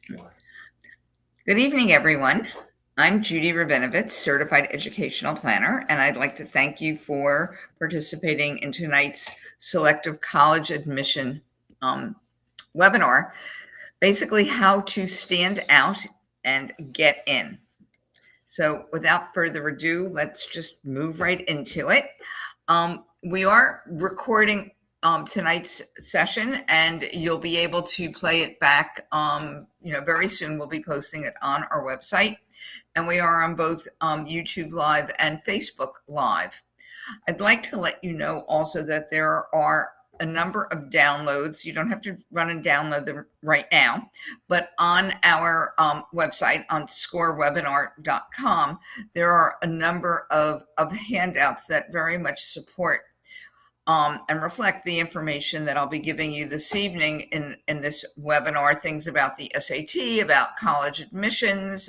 Good evening, everyone. I'm Judi Robinovitz, Certified Educational Planner, and I'd like to thank you for participating in tonight's Selective College Admission webinar, basically how to stand out and get in. So without further ado, let's just move right into it. We are recording tonight's session, and you'll be able to play it back. Very soon we'll be posting it on our website, and we are on both YouTube Live and Facebook Live. I'd like to let you know also that there are a number of downloads. You don't have to run and download them right now, but on our website on scorewebinar.com, there are a number of handouts that very much support and reflect the information that I'll be giving you this evening in this webinar, things about the SAT, about college admissions,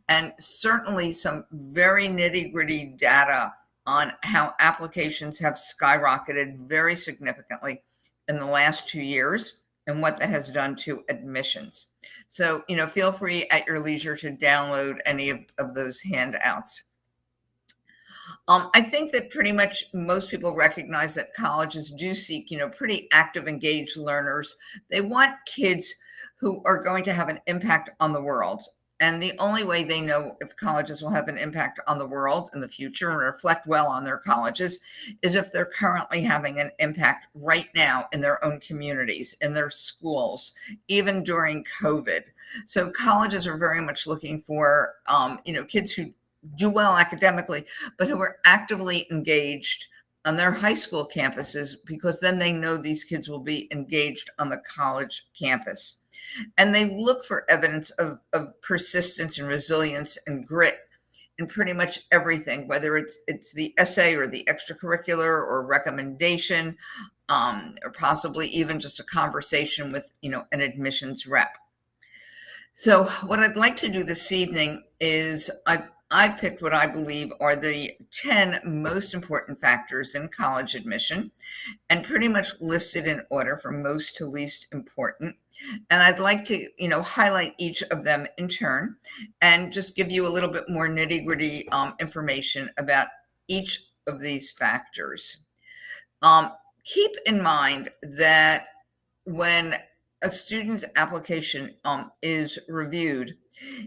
and certainly some very nitty-gritty data on how applications have skyrocketed very significantly in the last 2 years and what that has done to admissions. So, feel free at your leisure to download any of those handouts. I think that pretty much most people recognize that colleges do seek, pretty active, engaged learners. They want kids who are going to have an impact on the world. And the only way they know if colleges will have an impact on the world in the future and reflect well on their colleges is if they're currently having an impact right now in their own communities, in their schools, even during COVID. So colleges are very much looking for, kids who do well academically, but who are actively engaged on their high school campuses, because then they know these kids will be engaged on the college campus. And they look for evidence of persistence and resilience and grit in pretty much everything, whether it's the essay or the extracurricular or recommendation, or possibly even just a conversation with, an admissions rep. So what I'd like to do this evening is I've picked what I believe are the 10 most important factors in college admission, and pretty much listed in order from most to least important. And I'd like to, highlight each of them in turn and just give you a little bit more nitty-gritty information about each of these factors. Keep in mind that when a student's application is reviewed,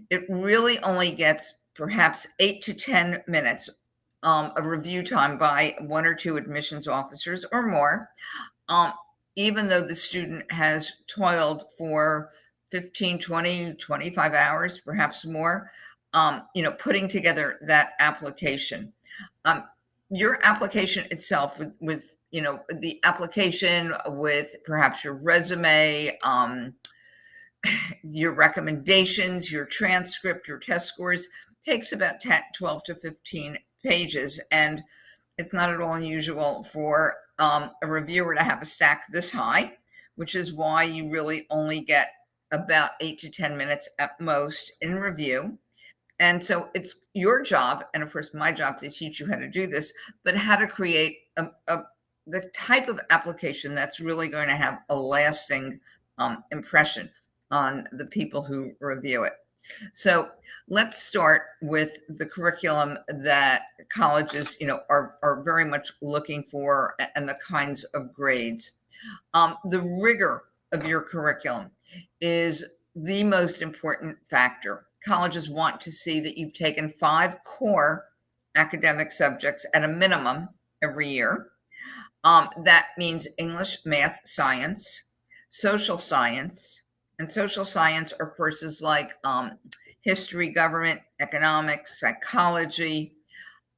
it really only gets perhaps 8 to 10 minutes of review time by one or two admissions officers or more, even though the student has toiled for 15, 20, 25 hours, perhaps more, putting together that application. Your application itself with the application with perhaps your resume, your recommendations, your transcript, your test scores, takes about 10, 12 to 15 pages. And it's not at all unusual for a reviewer to have a stack this high, which is why you really only get about 8 to 10 minutes at most in review. And so it's your job, and of course my job, to teach you how to do this, but how to create the type of application that's really going to have a lasting impression on the people who review it. So let's start with the curriculum that colleges, are very much looking for, and the kinds of grades. The rigor of your curriculum is the most important factor. Colleges want to see that you've taken 5 core academic subjects at a minimum every year. That means English, math, science, social science, and social science are courses like history, government, economics, psychology,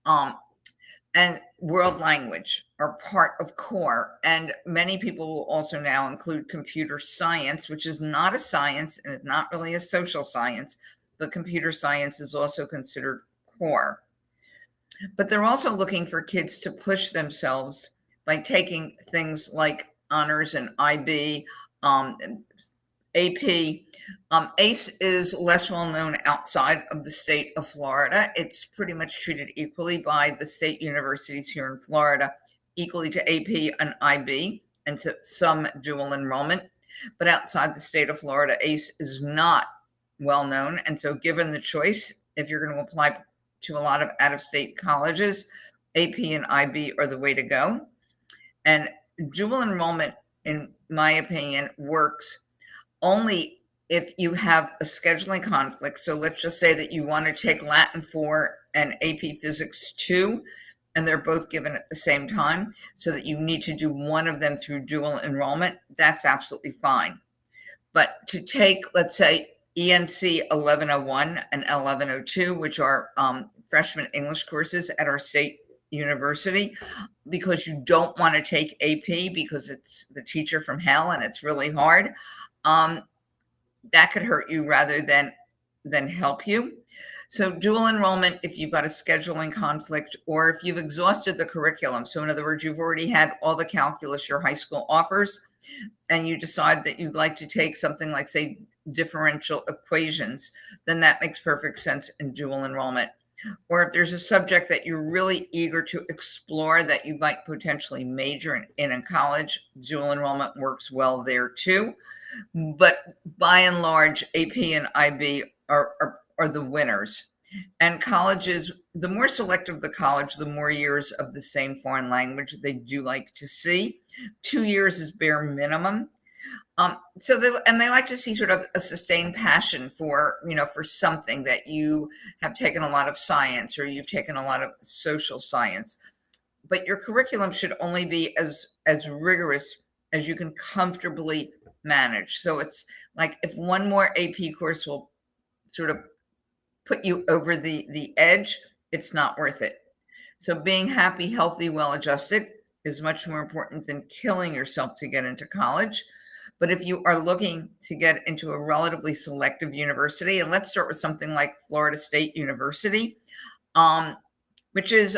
and world language are part of core. And many people will also now include computer science, which is not a science and it's not really a social science, but computer science is also considered core. But they're also looking for kids to push themselves by taking things like honors and IB, AP. ACE is less well known outside of the state of Florida. It's pretty much treated equally by the state universities here in Florida, equally to AP and IB, and to some dual enrollment. but outside the state of Florida, ACE is not well known. And so given the choice, if you're going to apply to a lot of out-of-state colleges, AP and IB are the way to go. And dual enrollment, in my opinion, works only if you have a scheduling conflict. So let's just say that you want to take Latin 4 and AP Physics 2, and they're both given at the same time, so that you need to do one of them through dual enrollment. That's absolutely fine. But to take, let's say, ENC 1101 and 1102, which are freshman English courses at our state university, because you don't want to take AP because it's the teacher from hell and it's really hard, that could hurt you rather than help you. So dual enrollment, if you've got a scheduling conflict or if you've exhausted the curriculum. So in other words, you've already had all the calculus your high school offers, and you decide that you'd like to take something like, say, differential equations, then that makes perfect sense in dual enrollment. Or if there's a subject that you're really eager to explore that you might potentially major in college, dual enrollment works well there too. But by and large, AP and IB are the winners. And colleges, the more selective the college, the more years of the same foreign language they do like to see. 2 years is bare minimum. They like to see sort of a sustained passion for something, that you have taken a lot of science or you've taken a lot of social science. But your curriculum should only be as rigorous as you can comfortably manage. So it's like, if one more AP course will sort of put you over the edge, it's not worth it. So being happy, healthy, well-adjusted is much more important than killing yourself to get into college. But if you are looking to get into a relatively selective university, and let's start with something like Florida State University, which is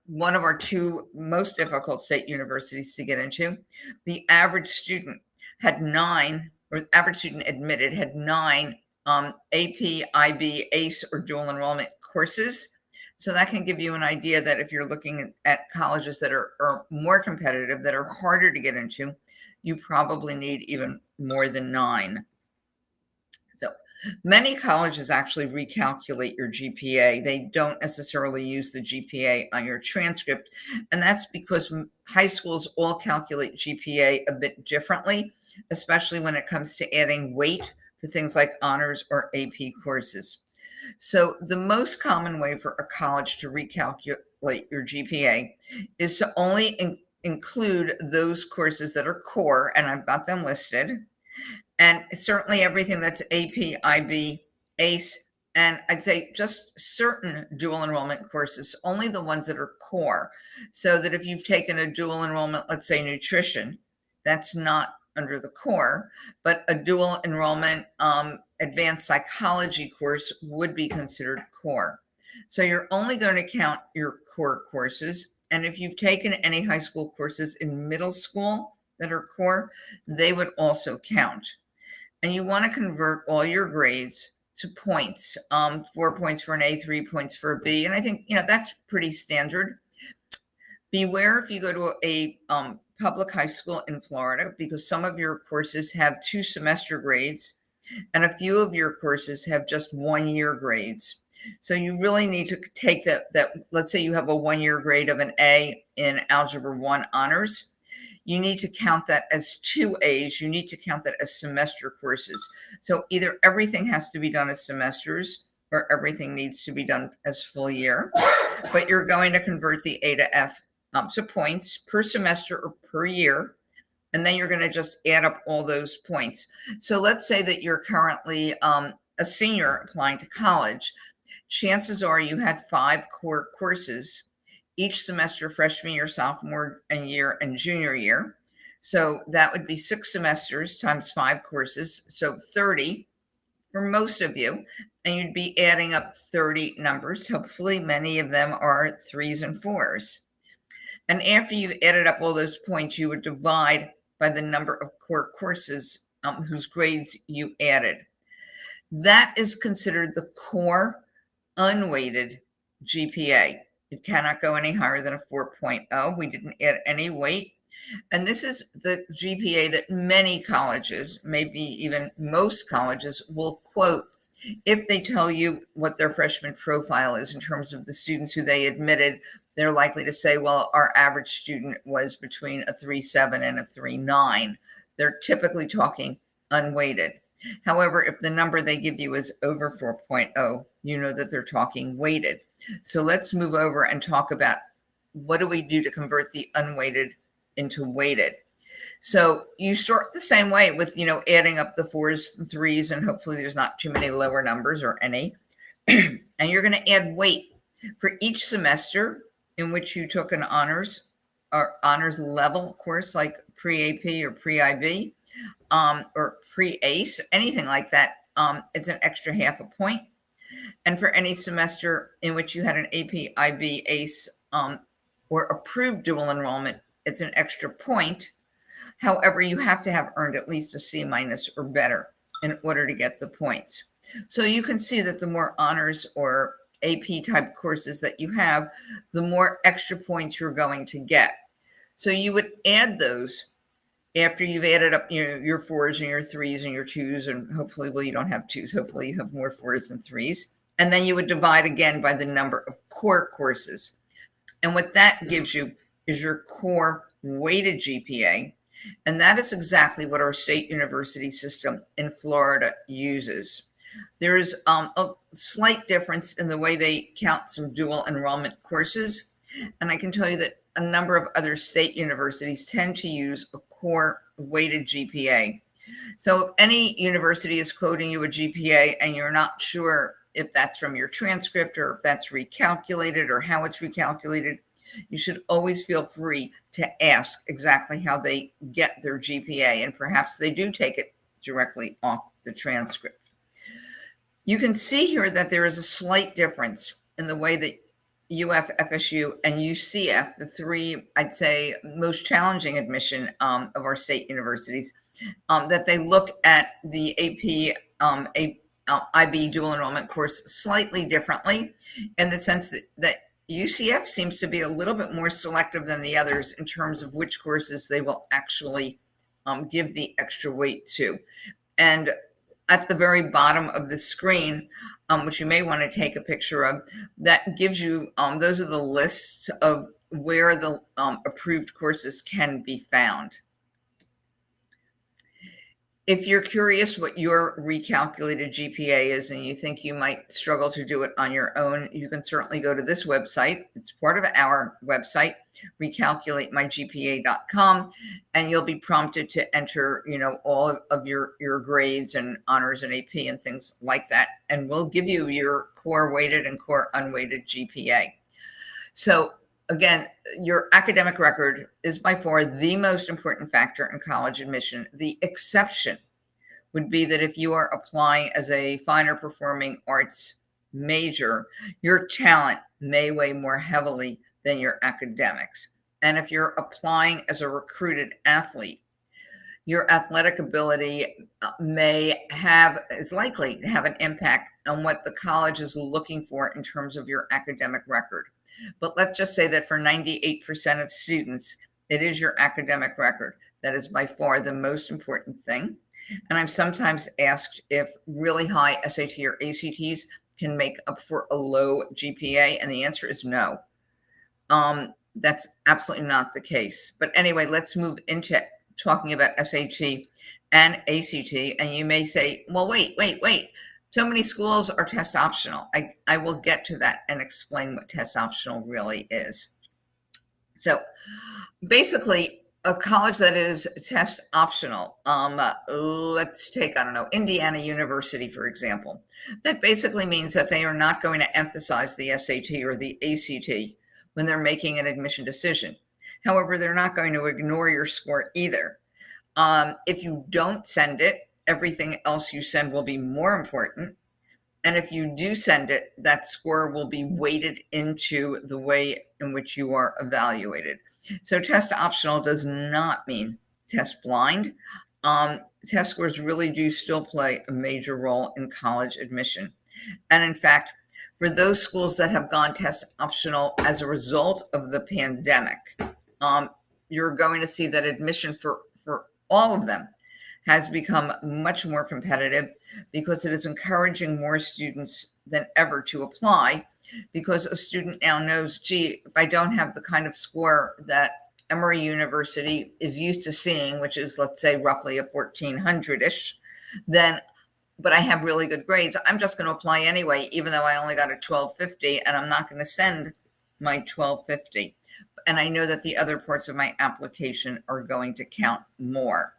one of our two most difficult state universities to get into. The average student admitted had 9 AP, IB, ACE, or dual enrollment courses. So that can give you an idea that if you're looking at colleges that are more competitive, that are harder to get into, you probably need even more than 9. So many colleges actually recalculate your GPA. They don't necessarily use the GPA on your transcript. And that's because high schools all calculate GPA a bit differently, especially when it comes to adding weight for things like honors or AP courses. So the most common way for a college to recalculate your GPA is to only include those courses that are core, and I've got them listed, and certainly everything that's AP, IB, ACE, and I'd say just certain dual enrollment courses, only the ones that are core. So that if you've taken a dual enrollment, let's say nutrition, that's not under the core, but a dual enrollment advanced psychology course would be considered core. So you're only going to count your core courses. And if you've taken any high school courses in middle school that are core, they would also count. And you want to convert all your grades to points, 4 points for an A, 3 points for a B. And I think, that's pretty standard. Beware if you go to a public high school in Florida, because some of your courses have 2 semester grades and a few of your courses have just 1 year grades. So you really need to take that, let's say you have a 1 year grade of an A in Algebra 1 honors. You need to count that as 2 A's. You need to count that as semester courses. So either everything has to be done as semesters or everything needs to be done as full year, but you're going to convert the A to F to points per semester or per year. And then you're going to just add up all those points. So let's say that you're currently a senior applying to college. Chances are you had 5 core courses each semester, freshman year, sophomore year, and junior year. So that would be 6 semesters times 5 courses. So 30 for most of you. And you'd be adding up 30 numbers. Hopefully many of them are 3s and 4s. And after you've added up all those points, you would divide by the number of core courses whose grades you added. That is considered the core unweighted GPA. It cannot go any higher than a 4.0. We didn't add any weight. And this is the GPA that many colleges, maybe even most colleges, will quote if they tell you what their freshman profile is in terms of the students who they admitted. They're likely to say, well, our average student was between a 3.7 and a 3.9. They're typically talking unweighted. However, if the number they give you is over 4.0, you know that they're talking weighted. So let's move over and talk about what do we do to convert the unweighted into weighted. So you start the same way with, adding up the 4s and 3s, and hopefully there's not too many lower numbers or any. And you're going to add weight for each semester in which you took an honors or honors level course like pre-AP or pre-IB, or pre-ACE, anything like that. It's an extra half a point. And for any semester in which you had an AP, IB, ACE, or approved dual enrollment, it's an extra point. However, you have to have earned at least a C- or better in order to get the points. So you can see that the more honors or AP type courses that you have, the more extra points you're going to get. So you would add those after you've added up your 4s and your 3s and your 2s, and hopefully, well, you don't have 2s. Hopefully you have more 4s than 3s. And then you would divide again by the number of core courses. And what that gives you is your core weighted GPA. And that is exactly what our state university system in Florida uses. There is a slight difference in the way they count some dual enrollment courses. And I can tell you that a number of other state universities tend to use a core weighted GPA. So if any university is quoting you a GPA and you're not sure if that's from your transcript or if that's recalculated or how it's recalculated, you should always feel free to ask exactly how they get their GPA, and perhaps they do take it directly off the transcript. You can see here that there is a slight difference in the way that UF, FSU, and UCF, the three, I'd say, most challenging admission of our state universities, that they look at the AP, IB dual enrollment course slightly differently, in the sense that UCF seems to be a little bit more selective than the others in terms of which courses they will actually give the extra weight to. And at the very bottom of the screen, which you may want to take a picture of, that gives you, those are the lists of where the approved courses can be found. If you're curious what your recalculated GPA is and you think you might struggle to do it on your own, you can certainly go to this website. It's part of our website, recalculatemygpa.com, and you'll be prompted to enter, all of your grades and honors and AP and things like that. And we'll give you your core weighted and core unweighted GPA. So again, your academic record is by far the most important factor in college admission. The exception would be that if you are applying as a finer performing arts major, your talent may weigh more heavily than your academics. And if you're applying as a recruited athlete, your athletic ability is likely to have an impact on what the college is looking for in terms of your academic record. But let's just say that for 98% of students, it is your academic record that is by far the most important thing. And I'm sometimes asked if really high SAT or ACTs can make up for a low GPA, and the answer is no. That's absolutely not the case. But anyway, let's move into talking about SAT and ACT. And you may say, well, wait. So many schools are test optional. I will get to that and explain what test optional really is. So basically, a college that is test optional, let's take, Indiana University, for example. That basically means that they are not going to emphasize the SAT or the ACT when they're making an admission decision. However, they're not going to ignore your score either. If you don't send it, everything else you send will be more important. And if you do send it, that score will be weighted into the way in which you are evaluated. So test optional does not mean test blind. Test scores really do still play a major role in college admission. And in fact, for those schools that have gone test optional as a result of the pandemic, you're going to see that admission for all of them has become much more competitive because it is encouraging more students than ever to apply, because a student now knows, gee, if I don't have the kind of score that Emory University is used to seeing, which is, let's say, roughly a 1400-ish, then, but I have really good grades, I'm just going to apply anyway, even though I only got a 1250, and I'm not going to send my 1250. And I know that the other parts of my application are going to count more.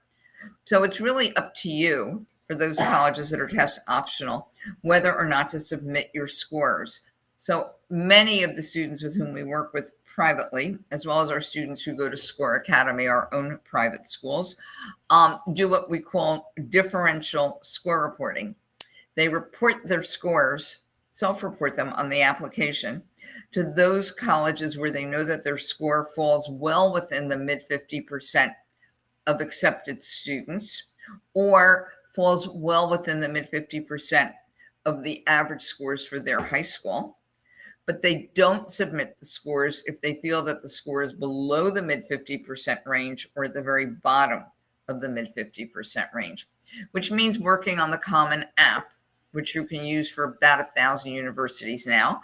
So it's really up to you, for those colleges that are test optional, whether or not to submit your scores. So many of the students with whom we work with privately, as well as our students who go to Score Academy, our own private schools, do what we call differential score reporting. They report their scores, self-report them on the application to those colleges where they know that their score falls well within the mid 50% of accepted students, or falls well within the mid 50% of the average scores for their high school. But they don't submit the scores if they feel that the score is below the mid 50% range or at the very bottom of the mid 50% range, which means working on the Common App, which you can use for about 1,000 universities now,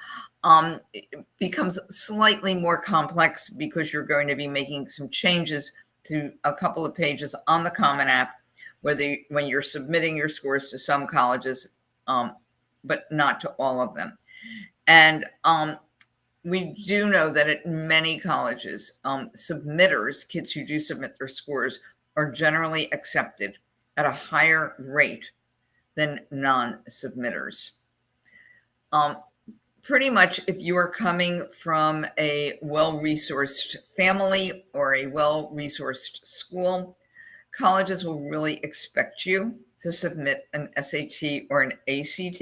it becomes slightly more complex because you're going to be making some changes to a couple of pages on the Common App, when you're submitting your scores to some colleges, but not to all of them. And we do know that at many colleges, submitters, kids who do submit their scores, are generally accepted at a higher rate than non-submitters. Pretty much, if you are coming from a well-resourced family or a well-resourced school, colleges will really expect you to submit an SAT or an ACT.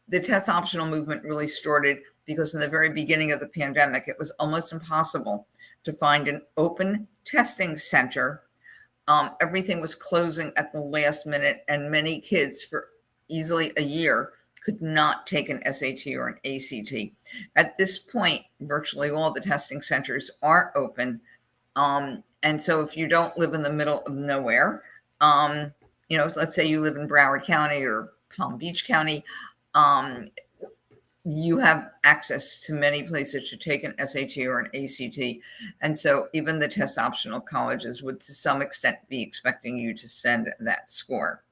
The test optional movement really started because in the very beginning of the pandemic, it was almost impossible to find an open testing center. Everything was closing at the last minute, and many kids for easily a year could not take an SAT or an ACT. At this point, virtually all the testing centers are open. And so if you don't live in the middle of nowhere, let's say you live in Broward County or Palm Beach County, you have access to many places to take an SAT or an ACT. And so even the test optional colleges would to some extent be expecting you to send that score.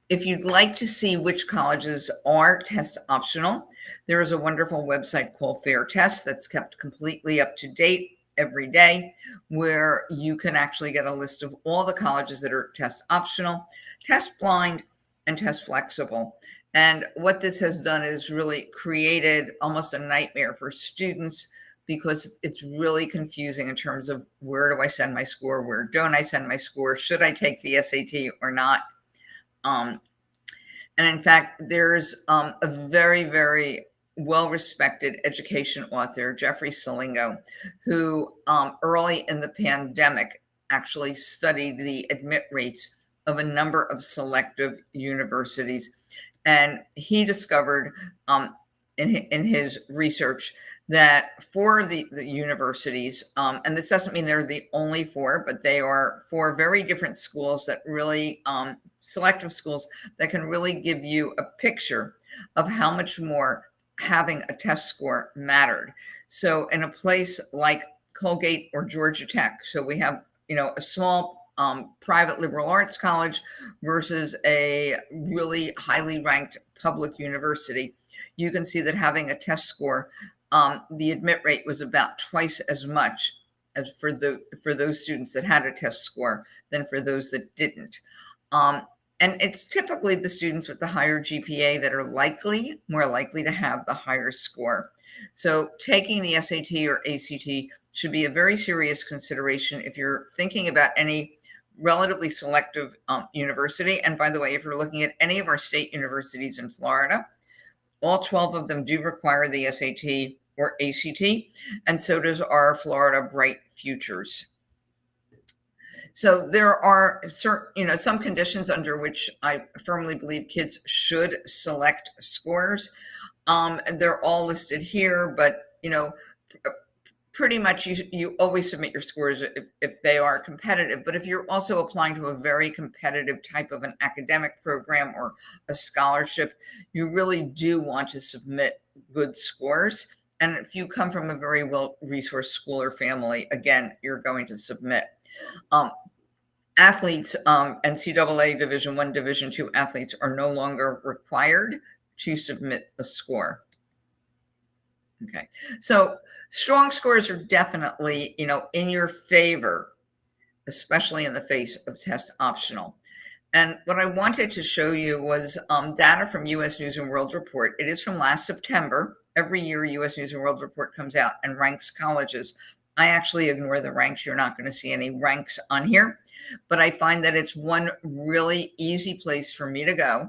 If you'd like to see which colleges are test optional, there is a wonderful website called Fair Test that's kept completely up to date every day, where you can actually get a list of all the colleges that are test optional, test blind, and test flexible. And what this has done is really created almost a nightmare for students, because it's really confusing in terms of where do I send my score, where don't I send my score, should I take the SAT or not? And in fact, there's a very, very well-respected education author, Jeffrey Salingo, who early in the pandemic actually studied the admit rates of a number of selective universities. And he discovered in his research that for the universities, and this doesn't mean they're the only four, but they are four very different schools that really, selective schools that can really give you a picture of how much more having a test score mattered. So in a place like Colgate or Georgia Tech, so we have, a small private liberal arts college versus a really highly ranked public university, you can see that having a test score, the admit rate was about twice as much as for those students that had a test score than for those that didn't. And it's typically the students with the higher GPA that are more likely to have the higher score. So taking the SAT or ACT should be a very serious consideration if you're thinking about any relatively selective university. And by the way, if you're looking at any of our state universities in Florida, all 12 of them do require the SAT or ACT, and so does our Florida Bright Futures. So there are certain, some conditions under which I firmly believe kids should select scores. And they're all listed here, but pretty much you always submit your scores if they are competitive. But if you're also applying to a very competitive type of an academic program or a scholarship, you really do want to submit good scores. And if you come from a very well-resourced school or family, again, you're going to submit. Athletes, NCAA Division I, Division II athletes are no longer required to submit a score. Okay, so strong scores are definitely, in your favor, especially in the face of test optional. And what I wanted to show you was data from U.S. News and World Report. It is from last September. Every year, U.S. News and World Report comes out and ranks colleges. I actually ignore the ranks. You're not going to see any ranks on here, but I find that it's one really easy place for me to go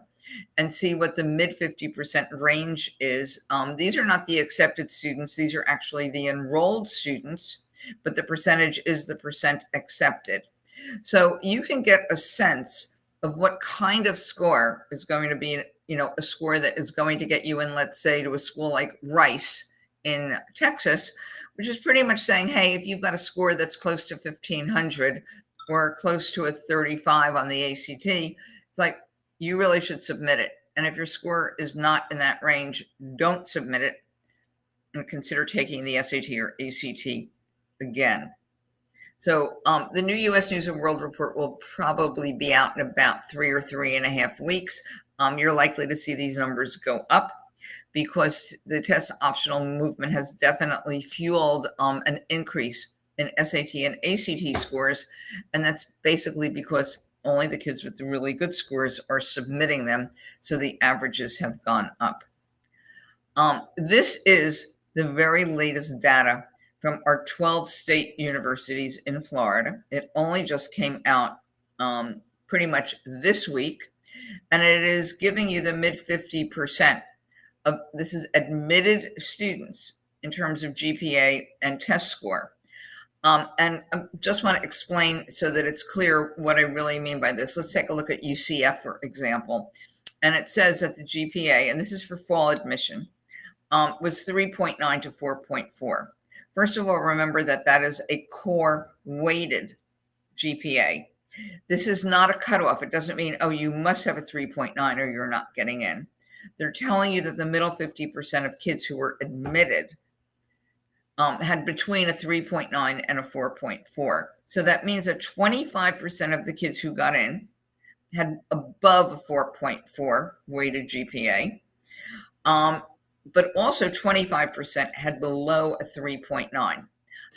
and see what the mid 50% range is. These are not the accepted students. These are actually the enrolled students, but the percentage is the percent accepted. So you can get a sense of what kind of score is going to be, a score that is going to get you in, let's say, to a school like Rice in Texas, which is pretty much saying, hey, if you've got a score that's close to 1,500 or close to a 35 on the ACT, it's like, you really should submit it. And if your score is not in that range, don't submit it and consider taking the SAT or ACT again. So the new U.S. News and World Report will probably be out in about 3 or 3.5 weeks. You're likely to see these numbers go up because the test optional movement has definitely fueled an increase in SAT and ACT scores. And that's basically because only the kids with the really good scores are submitting them. So the averages have gone up. This is the very latest data from our 12 state universities in Florida. It only just came out pretty much this week, and it is giving you the mid 50% of, this is admitted students in terms of GPA and test score. And I just want to explain so that it's clear what I really mean by this. Let's take a look at UCF, for example. And it says that the GPA, and this is for fall admission, was 3.9 to 4.4. First of all, remember that that is a core weighted GPA. This is not a cutoff. It doesn't mean, oh, you must have a 3.9 or you're not getting in. They're telling you that the middle 50% of kids who were admitted had between a 3.9 and a 4.4. So that means that 25% of the kids who got in had above a 4.4 weighted GPA. But also 25% had below a 3.9.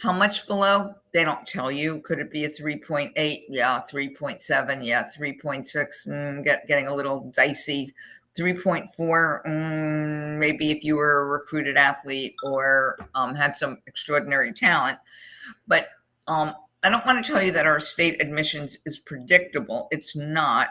How much below? They don't tell you. Could it be a 3.8? Yeah, 3.7. Yeah, 3.6. Getting a little dicey. 3.4, maybe if you were a recruited athlete or had some extraordinary talent. But I don't want to tell you that our state admissions is predictable. It's not,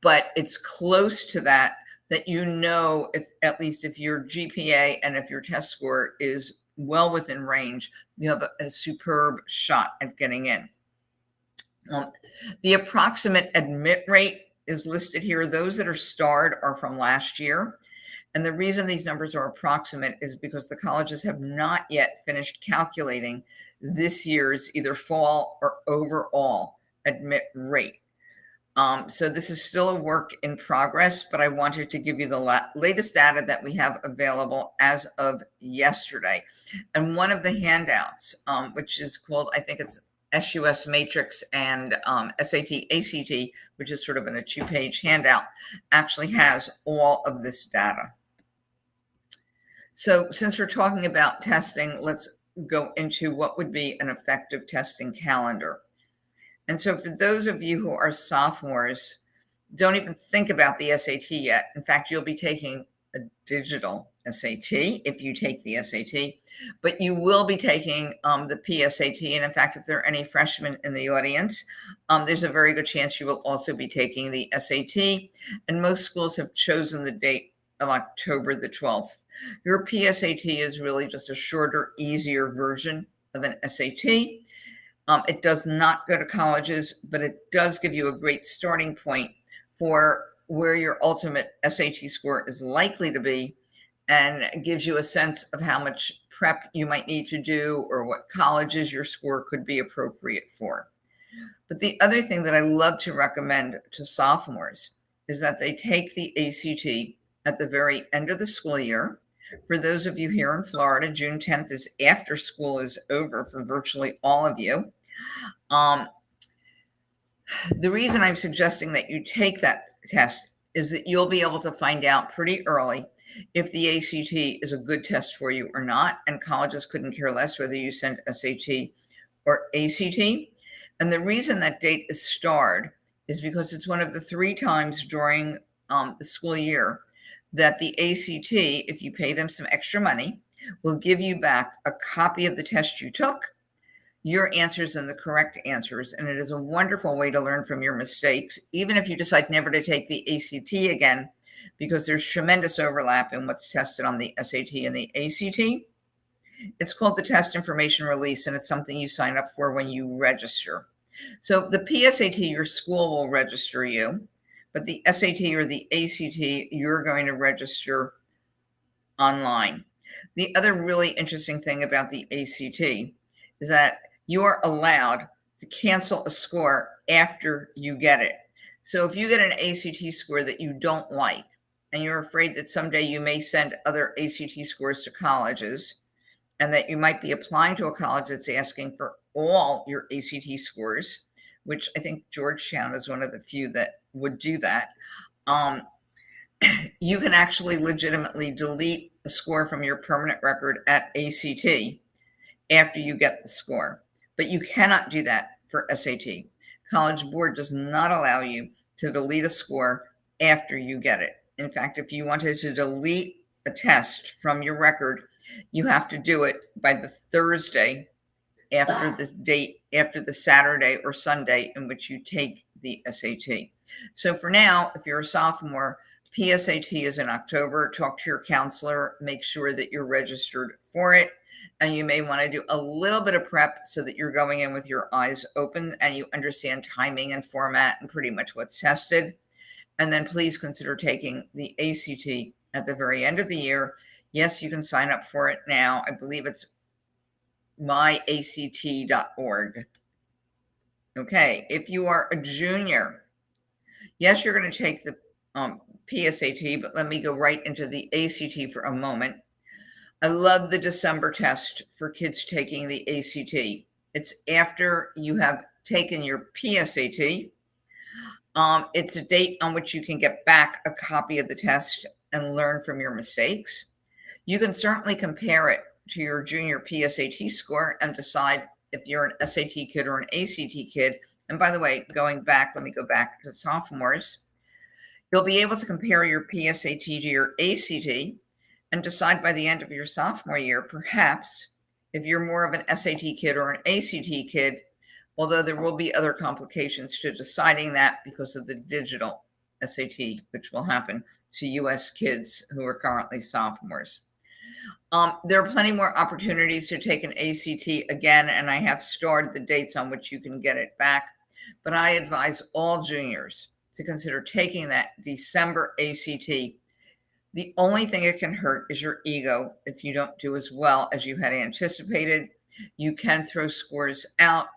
but it's close to that if at least if your GPA and if your test score is well within range, you have a superb shot at getting in. The approximate admit rate is listed here. Those that are starred are from last year. And the reason these numbers are approximate is because the colleges have not yet finished calculating this year's either fall or overall admit rate. So this is still a work in progress, but I wanted to give you the latest data that we have available as of yesterday. And one of the handouts, which is called, I think it's SUS Matrix and SAT, ACT, which is sort of in a 2-page handout, actually has all of this data. So since we're talking about testing, let's go into what would be an effective testing calendar. And so for those of you who are sophomores, don't even think about the SAT yet. In fact, you'll be taking a digital SAT if you take the SAT, but you will be taking the PSAT. And in fact, if there are any freshmen in the audience, there's a very good chance you will also be taking the SAT. And most schools have chosen the date of October the 12th. Your PSAT is really just a shorter, easier version of an SAT. It does not go to colleges, but it does give you a great starting point for where your ultimate SAT score is likely to be, and gives you a sense of how much prep you might need to do or what colleges your score could be appropriate for. But the other thing that I love to recommend to sophomores is that they take the ACT at the very end of the school year. For those of you here in Florida, June 10th is after school is over for virtually all of you. The reason I'm suggesting that you take that test is that you'll be able to find out pretty early if the ACT is a good test for you or not, and colleges couldn't care less whether you send SAT or ACT. And the reason that date is starred is because it's one of the 3 times during the school year that the ACT, if you pay them some extra money, will give you back a copy of the test you took, your answers and the correct answers. And it is a wonderful way to learn from your mistakes, even if you decide never to take the ACT again, because there's tremendous overlap in what's tested on the SAT and the ACT. It's called the Test Information Release, and it's something you sign up for when you register. So the PSAT, your school will register you, but the SAT or the ACT, you're going to register online. The other really interesting thing about the ACT is that you are allowed to cancel a score after you get it. So if you get an ACT score that you don't like, and you're afraid that someday you may send other ACT scores to colleges, and that you might be applying to a college that's asking for all your ACT scores, which I think Georgetown is one of the few that would do that, you can actually legitimately delete a score from your permanent record at ACT after you get the score. But you cannot do that for SAT. College Board does not allow you to delete a score after you get it. In fact, if you wanted to delete a test from your record, you have to do it by the Thursday after the date, after the Saturday or Sunday in which you take the SAT. So for now, if you're a sophomore, PSAT is in October. Talk to your counselor, make sure that you're registered for it. And you may want to do a little bit of prep so that you're going in with your eyes open and you understand timing and format and pretty much what's tested. And then please consider taking the ACT at the very end of the year. Yes, you can sign up for it now. I believe it's myact.org. Okay, if you are a junior, yes, you're going to take the PSAT, but let me go right into the ACT for a moment. I love the December test for kids taking the ACT. It's after you have taken your PSAT. It's a date on which you can get back a copy of the test and learn from your mistakes. You can certainly compare it to your junior PSAT score and decide if you're an SAT kid or an ACT kid. And by the way, going back, let me go back to sophomores. You'll be able to compare your PSAT to your ACT and decide by the end of your sophomore year, perhaps, if you're more of an SAT kid or an ACT kid, although there will be other complications to deciding that because of the digital SAT, which will happen to US kids who are currently sophomores. There are plenty more opportunities to take an ACT again, and I have starred the dates on which you can get it back, but I advise all juniors to consider taking that December ACT. The only thing it can hurt is your ego if you don't do as well as you had anticipated. You can throw scores out.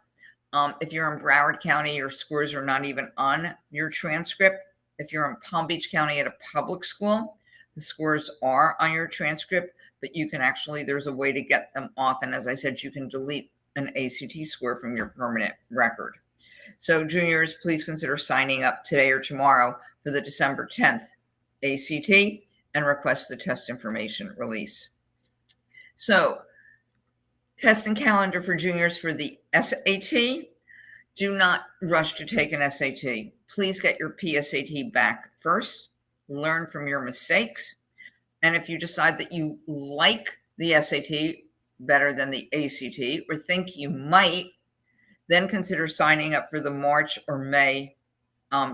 If you're in Broward County, your scores are not even on your transcript. If you're in Palm Beach County at a public school, the scores are on your transcript, but you can actually, there's a way to get them off. And as I said, you can delete an ACT score from your permanent record. So juniors, please consider signing up today or tomorrow for the December 10th ACT and request the test information release. So testing calendar for juniors for the SAT. Do not rush to take an SAT. Please get your PSAT back first. Learn from your mistakes. And if you decide that you like the SAT better than the ACT or think you might, then consider signing up for the March or May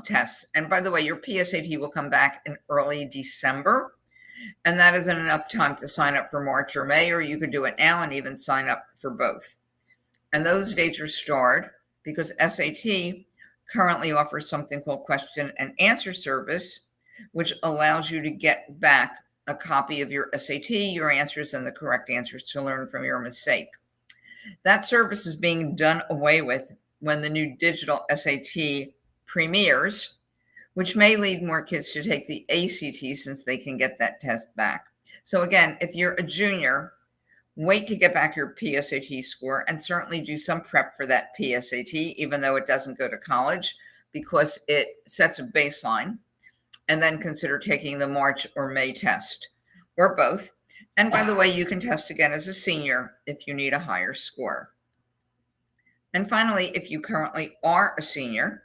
tests. And by the way, your PSAT will come back in early December, and that isn't enough time to sign up for March or May, or you could do it now and even sign up for both. And those dates are starred because SAT currently offers something called question and answer service, which allows you to get back a copy of your SAT, your answers, and the correct answers to learn from your mistake. That service is being done away with when the new digital SAT premieres, which may lead more kids to take the ACT since they can get that test back. So again, if you're a junior, wait to get back your PSAT score and certainly do some prep for that PSAT, even though it doesn't go to college, because it sets a baseline. And then consider taking the March or May test, or both. And by the way, you can test again as a senior if you need a higher score. And finally, if you currently are a senior,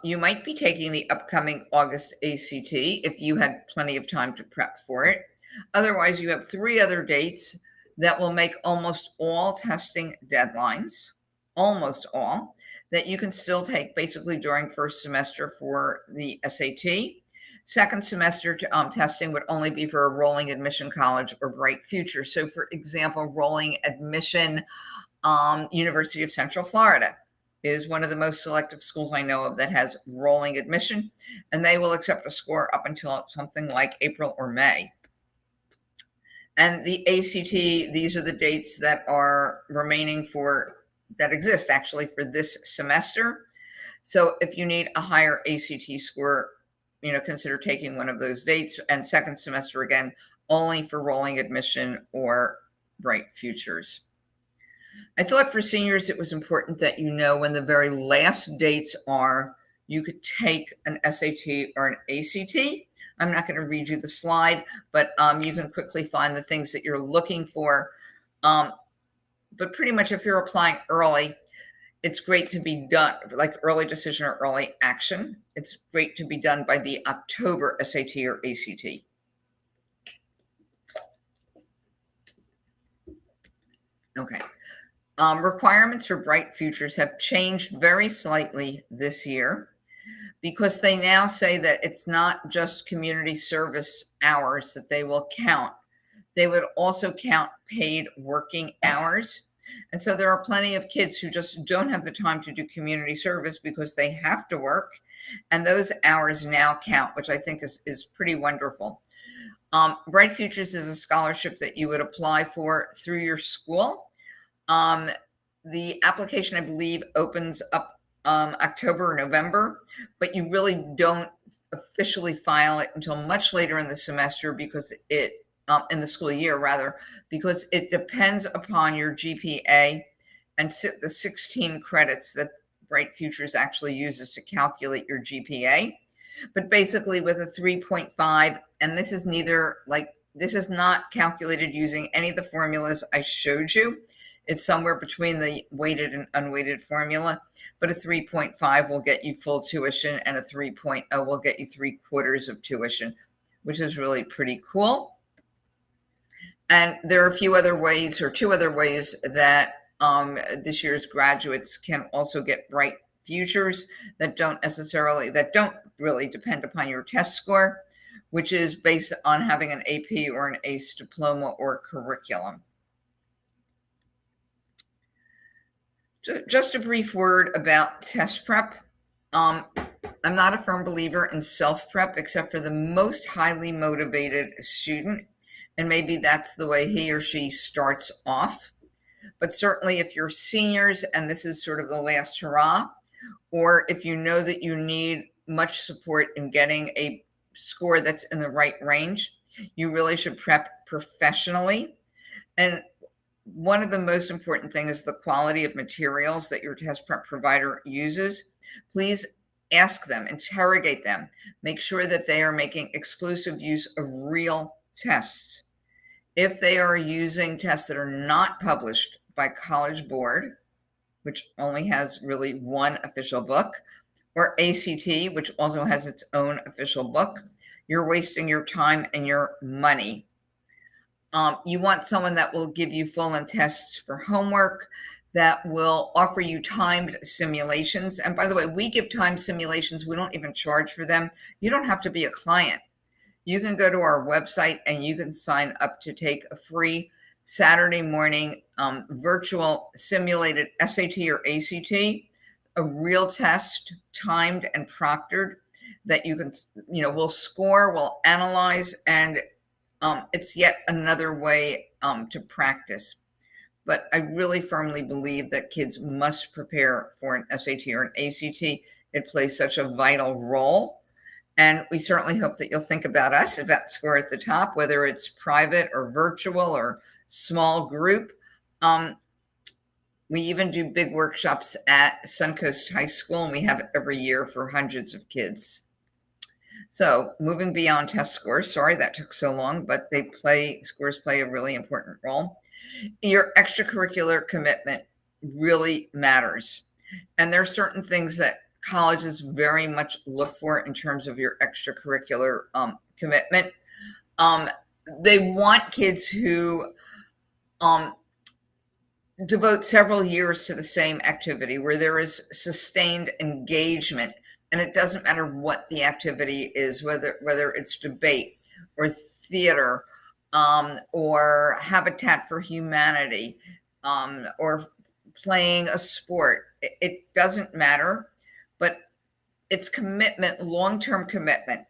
you might be taking the upcoming August ACT if you had plenty of time to prep for it. Otherwise, you have 3 other dates that will make almost all testing deadlines, almost all, that you can still take basically during first semester for the SAT. Second semester testing would only be for a rolling admission college or bright future. So for example, rolling admission, University of Central Florida is one of the most selective schools I know of that has rolling admission, and they will accept a score up until something like April or May. And the ACT, these are the dates that are remaining that exist actually for this semester. So if you need a higher ACT score, consider taking one of those dates. And second semester, again, only for rolling admission or bright futures. I thought for seniors, it was important that you know when the very last dates are, you could take an SAT or an ACT. I'm not going to read you the slide, but you can quickly find the things that you're looking for. But pretty much if you're applying early, it's great to be done, like early decision or early action. It's great to be done by the October SAT or ACT. Okay. Requirements for bright futures have changed very slightly this year because they now say that it's not just community service hours that they will count. They would also count paid working hours. And so there are plenty of kids who just don't have the time to do community service because they have to work. And those hours now count, which I think is pretty wonderful. Bright Futures is a scholarship that you would apply for through your school. The application, I believe, opens up October or November, but you really don't officially file it until much later in the semester because in the school year rather, because it depends upon your GPA and the 16 credits that Bright Futures actually uses to calculate your GPA. But basically with a 3.5, and this is not calculated using any of the formulas I showed you. It's somewhere between the weighted and unweighted formula, but a 3.5 will get you full tuition and a 3.0 will get you 3/4 of tuition, which is really pretty cool. And there are a few other ways, or 2 other ways, that this year's graduates can also get Bright Futures that don't really depend upon your test score, which is based on having an AP or an ACE diploma or curriculum. Just a brief word about test prep. I'm not a firm believer in self-prep except for the most highly motivated student, and maybe that's the way he or she starts off. But certainly if you're seniors and this is sort of the last hurrah, or if you know that you need much support in getting a score that's in the right range, you really should prep professionally. And one of the most important things is the quality of materials that your test prep provider uses. Please ask them, interrogate them, make sure that they are making exclusive use of real tests. If they are using tests that are not published by College Board, which only has really one official book, or ACT, which also has its own official book, you're wasting your time and your money. You want someone that will give you full-on tests for homework, that will offer you timed simulations. And by the way, we give timed simulations. We don't even charge for them. You don't have to be a client. You can go to our website and you can sign up to take a free Saturday morning virtual simulated SAT or ACT, a real test, timed and proctored, that you can, we'll score, we'll analyze, and It's yet another way to practice. But I really firmly believe that kids must prepare for an SAT or an ACT. It plays such a vital role. And we certainly hope that you'll think about us if that score at the top, whether it's private or virtual or small group. Um, we even do big workshops at Suncoast High School, and we have it every year for hundreds of kids. So moving beyond test scores, sorry that took so long, but scores play a really important role. Your extracurricular commitment really matters. And there are certain things that colleges very much look for in terms of your extracurricular commitment. Um, they want kids who um, devote several years to the same activity where there is sustained engagement, and it doesn't matter what the activity is, whether it's debate or theater, or Habitat for Humanity, or playing a sport. It doesn't matter, but it's commitment, long-term commitment.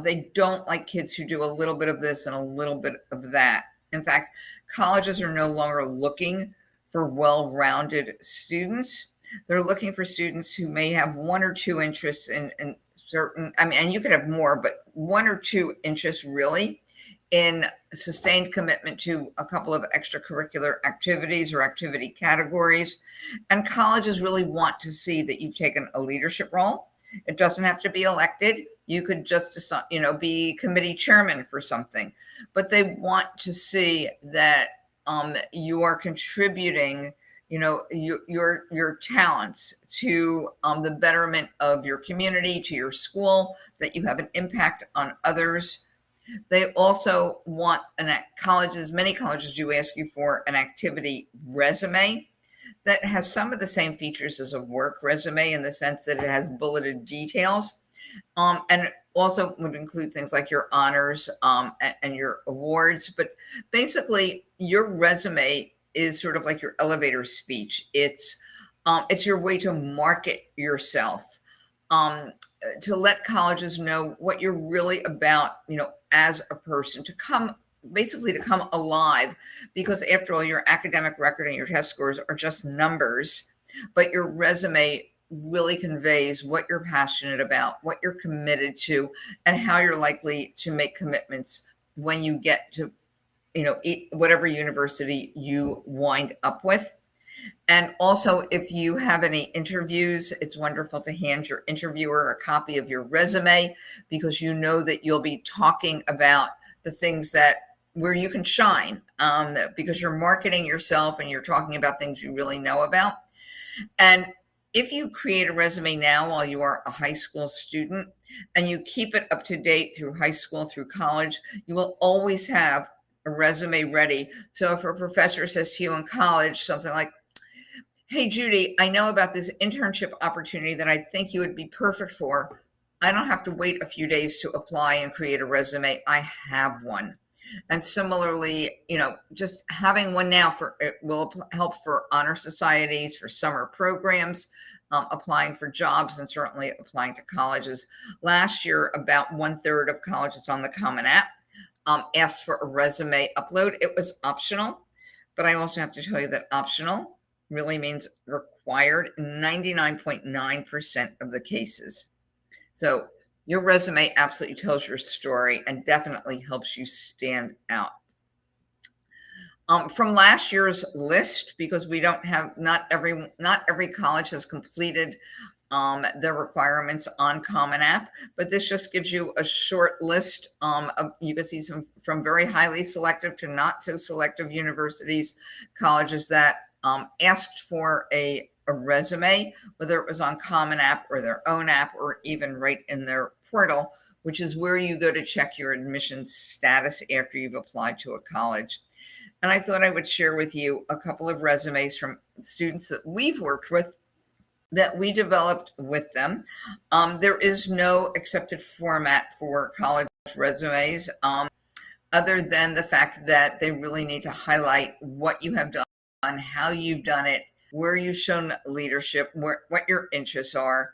They don't like kids who do a little bit of this and a little bit of that. In fact, colleges are no longer looking for well-rounded students. They're looking for students who may have one or two interests in certain, I mean, and you could have more, but one or two interests really in sustained commitment to a couple of extracurricular activities or activity categories. And colleges really want to see that you've taken a leadership role. It doesn't have to be elected. You could just, be committee chairman for something, but they want to see that you are contributing, your talents to the betterment of your community, to your school, that you have an impact on others. They also want many colleges do ask you for an activity resume that has some of the same features as a work resume in the sense that it has bulleted details. And also would include things like your honors and your awards. But basically, your resume is sort of like your elevator speech. It's your way to market yourself, to let colleges know what you're really about, as a person, to come alive, because after all, your academic record and your test scores are just numbers, but your resume really conveys what you're passionate about, what you're committed to, and how you're likely to make commitments when you get to, whatever university you wind up with. And also, if you have any interviews, it's wonderful to hand your interviewer a copy of your resume, because you know that you'll be talking about the things where you can shine, because you're marketing yourself and you're talking about things you really know about. And if you create a resume now while you are a high school student and you keep it up to date through high school, through college, you will always have a resume ready. So if a professor says to you in college something like, "Hey, Judy, I know about this internship opportunity that I think you would be perfect for. I don't have to wait a few days to apply and create a resume. I have one." And similarly, just having one now it will help for honor societies, for summer programs, applying for jobs, and certainly applying to colleges. Last year, about 1/3 of colleges on the Common App asked for a resume upload. It was optional, but I also have to tell you that optional really means required in 99.9% of the cases. So your resume absolutely tells your story and definitely helps you stand out. From last year's list, because we don't have, not every college has completed their requirements on Common App, but this just gives you a short list. You can see some from very highly selective to not so selective universities, colleges that asked for a resume, whether it was on Common App or their own app, or even right in their portal, which is where you go to check your admissions status after you've applied to a college. And I thought I would share with you a couple of resumes from students that we've worked with, that we developed with them. There is no accepted format for college resumes, other than the fact that they really need to highlight what you have done, how you've done it, where you've shown leadership, what your interests are.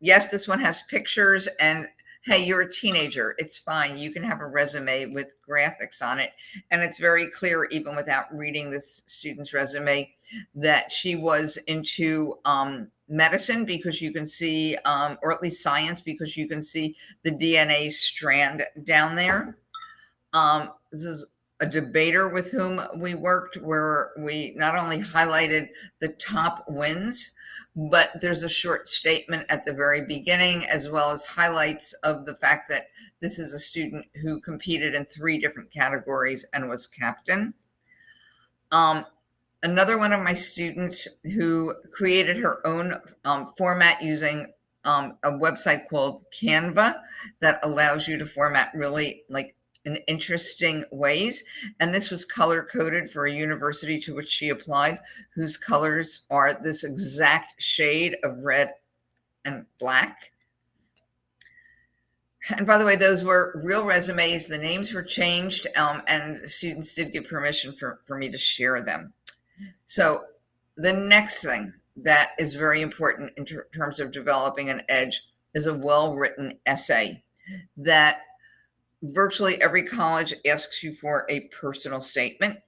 Yes, this one has pictures, and hey, you're a teenager. It's fine. You can have a resume with graphics on it. And it's very clear, even without reading this student's resume, that she was into medicine, because you can see, or at least science, because you can see the DNA strand down there. This is a debater with whom we worked, where we not only highlighted the top wins, but there's a short statement at the very beginning, as well as highlights of the fact that this is a student who competed in 3 different categories and was captain. Another one of my students who created her own format using a website called Canva that allows you to format really like in interesting ways. And this was color coded for a university to which she applied, whose colors are this exact shade of red and black. And by the way, those were real resumes. The names were changed, and students did give permission for me to share them. So the next thing that is very important in terms of developing an edge is a well-written essay that virtually every college asks you for a personal statement.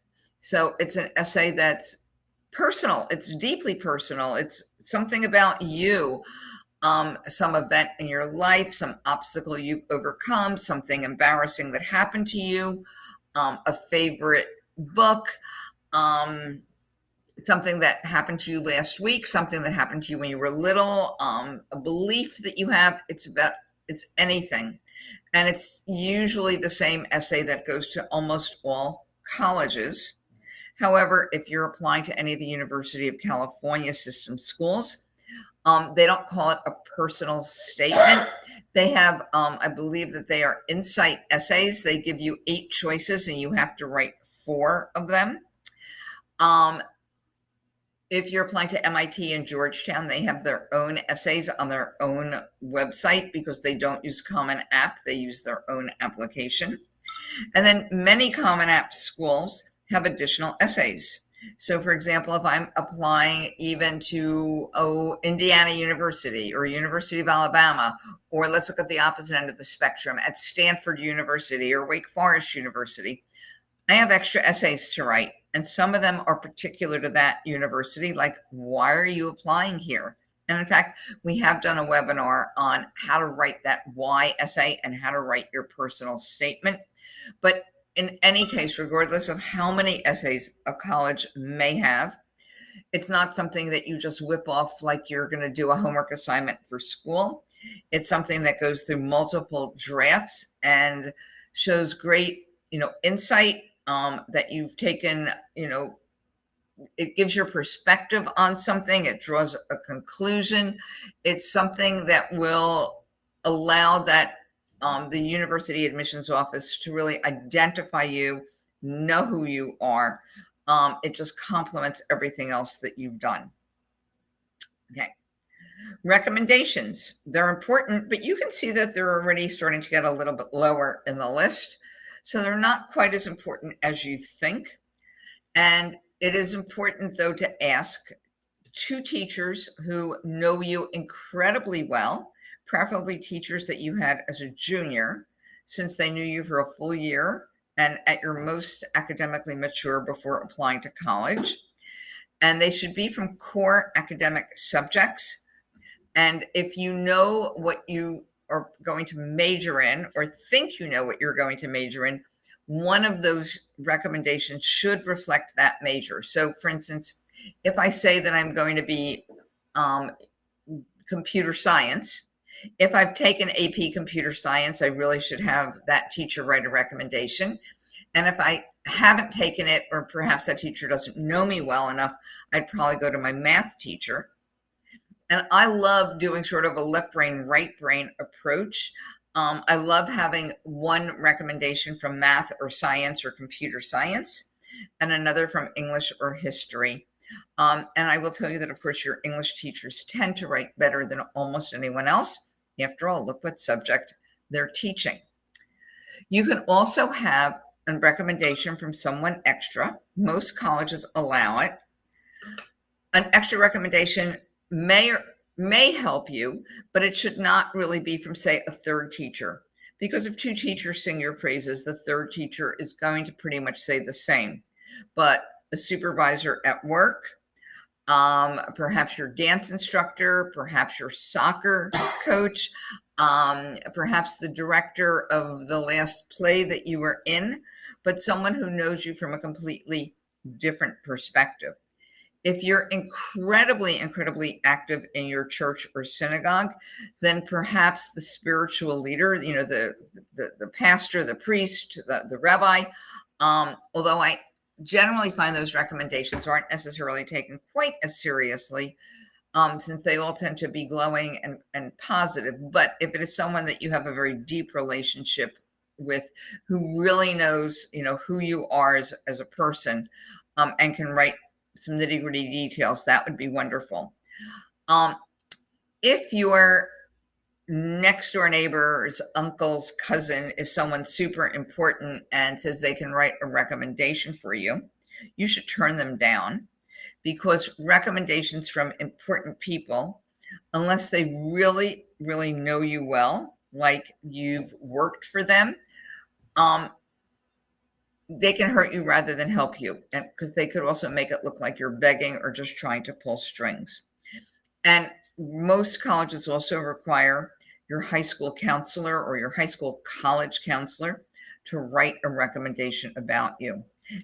So it's an essay that's personal. It's deeply personal. It's something about you, some event in your life, some obstacle you've overcome, something embarrassing that happened to you, a favorite book, something that happened to you last week, something that happened to you when you were little, a belief that you have. It's anything. And it's usually the same essay that goes to almost all colleges. However, if you're applying to any of the University of California system schools, they don't call it a personal statement. They have, I believe that they are insight essays. They give you 8 choices and you have to write 4 of them. If you're applying to MIT and Georgetown, they have their own essays on their own website because they don't use Common App. They use their own application. And then many Common App schools have additional essays. So for example, if I'm applying even to Indiana University or University of Alabama, or let's look at the opposite end of the spectrum at Stanford University or Wake Forest University, I have extra essays to write. And some of them are particular to that university, like, why are you applying here? And in fact, we have done a webinar on how to write that why essay and how to write your personal statement. But in any case, regardless of how many essays a college may have, it's not something that you just whip off like you're going to do a homework assignment for school. It's something that goes through multiple drafts and shows great, insight, that you've taken, it gives your perspective on something. It draws a conclusion. It's something that will allow that the university admissions office to really identify you, know who you are. It just complements everything else that you've done. Okay. Recommendations. They're important, but you can see that they're already starting to get a little bit lower in the list. So they're not quite as important as you think. And it is important, though, to ask 2 teachers who know you incredibly well, preferably teachers that you had as a junior, since they knew you for a full year and at your most academically mature before applying to college. And they should be from core academic subjects. And if you know what you are going to major in, or think you know what you're going to major in, one of those recommendations should reflect that major. So for instance, if I say that I'm going to be computer science, if I've taken AP computer science, I really should have that teacher write a recommendation. And if I haven't taken it, or perhaps that teacher doesn't know me well enough, I'd probably go to my math teacher. And I love doing sort of a left brain, right brain approach. I love having one recommendation from math or science or computer science and another from English or history. And I will tell you that, of course, your English teachers tend to write better than almost anyone else. After all, look what subject they're teaching. You can also have a recommendation from someone extra. Most colleges allow it. An extra recommendation may may help you, but it should not really be from, say, a third teacher. Because if two teachers sing your praises, the third teacher is going to pretty much say the same. But a supervisor at work, perhaps your dance instructor, perhaps your soccer coach, perhaps the director of the last play that you were in, but someone who knows you from a completely different perspective. If you're incredibly active in your church or synagogue, then perhaps the spiritual leader, the pastor, the priest, the rabbi, although I generally find those recommendations aren't necessarily taken quite as seriously, since they all tend to be glowing and positive. But if it is someone that you have a very deep relationship with, who really knows, who you are as a person, and can write some nitty-gritty details, that would be wonderful. If your next door neighbor's uncle's cousin is someone super important and says they can write a recommendation for you, you should turn them down, because recommendations from important people, unless they really know you well, like you've worked for them, they can hurt you rather than help you, and because they could also make it look like you're begging or just trying to pull strings. And most colleges also require your high school counselor or your high school college counselor to write a recommendation about you.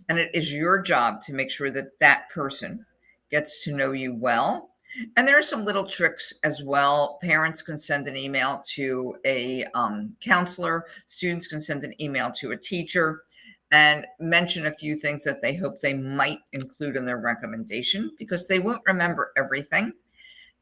And it is your job to make sure that that person gets to know you well. And there are some little tricks as well. Parents can send an email to a counselor. Students can send an email to a teacher and mention a few things that they hope they might include in their recommendation, because they won't remember everything.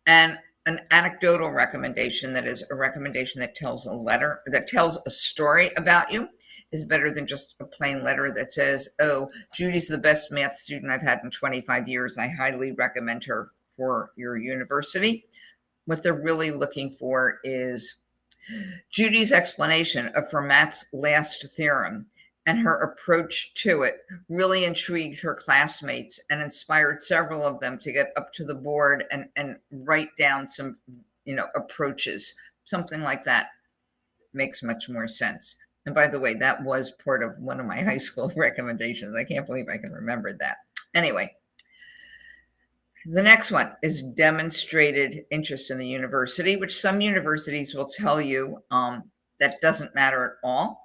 And an anecdotal recommendation, that is a recommendation that tells a story about you, is better than just a plain letter that says, oh, Judy's the best math student I've had in 25 years. I highly recommend her for your university. What they're really looking for is Judy's explanation of Fermat's last theorem, and her approach to it really intrigued her classmates and inspired several of them to get up to the board and write down some, approaches. Something like that makes much more sense. And by the way, that was part of one of my high school recommendations. I can't believe I can remember that. Anyway, the next one is demonstrated interest in the university, which some universities will tell you that doesn't matter at all.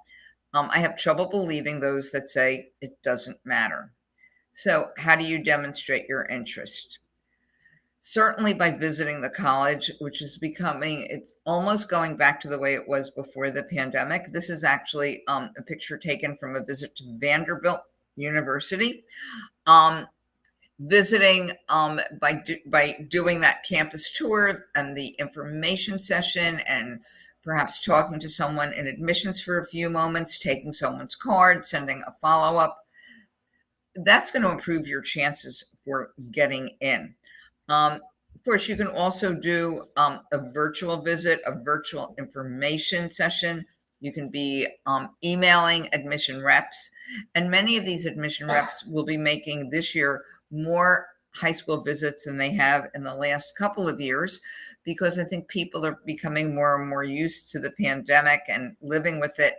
I have trouble believing those that say it doesn't matter. So how do you demonstrate your interest? Certainly by visiting the college, which is it's almost going back to the way it was before the pandemic. This is actually a picture taken from a visit to Vanderbilt University. Visiting by doing that campus tour and the information session, and perhaps talking to someone in admissions for a few moments, taking someone's card, sending a follow-up. That's going to improve your chances for getting in. Of course, you can also do a virtual visit, a virtual information session. You can be emailing admission reps. And many of these admission reps will be making this year more high school visits than they have in the last couple of years, because I think people are becoming more and more used to the pandemic and living with it.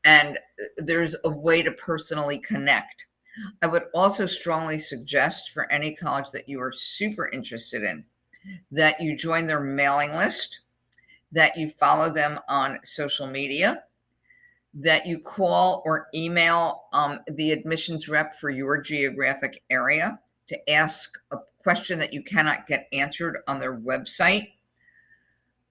And there's a way to personally connect. I would also strongly suggest for any college that you are super interested in, that you join their mailing list, that you follow them on social media, that you call or email the admissions rep for your geographic area to ask a question that you cannot get answered on their website.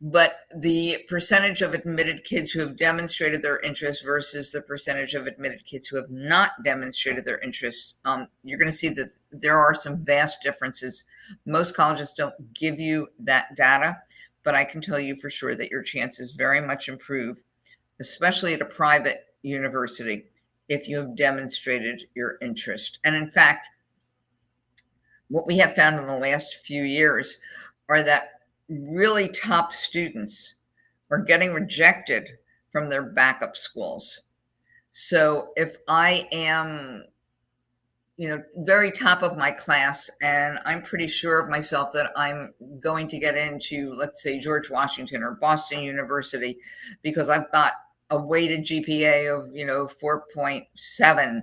But the percentage of admitted kids who have demonstrated their interest versus the percentage of admitted kids who have not demonstrated their interest, you're going to see that there are some vast differences. Most colleges don't give you that data, but I can tell you for sure that your chances very much improve, especially at a private university, if you have demonstrated your interest. And in fact, what we have found in the last few years are that really top students are getting rejected from their backup schools. So if I am very top of my class, and I'm pretty sure of myself that I'm going to get into, let's say, George Washington or Boston University, because I've got a weighted GPA of 4.7,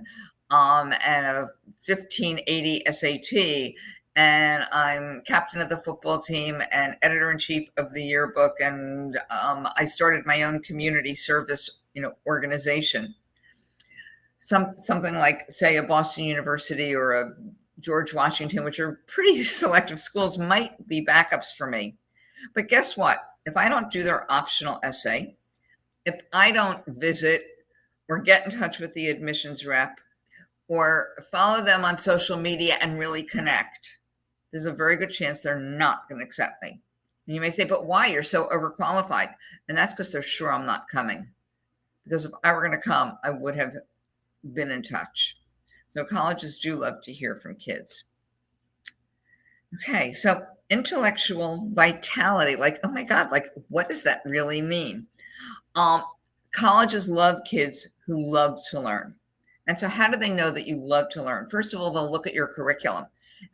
and a 1580 SAT, and I'm captain of the football team and editor-in-chief of the yearbook, and I started my own community service organization. Something like, say, a Boston University or a George Washington, which are pretty selective schools, might be backups for me. But guess what? If I don't do their optional essay, if I don't visit or get in touch with the admissions rep or follow them on social media and really connect, there's a very good chance they're not going to accept me. And you may say, but why? You're so overqualified. And that's because they're sure I'm not coming. Because if I were going to come, I would have been in touch. So colleges do love to hear from kids. Okay, so intellectual vitality, like, oh my God, like, what does that really mean? Colleges love kids who love to learn. And so how do they know that you love to learn? First of all, they'll look at your curriculum.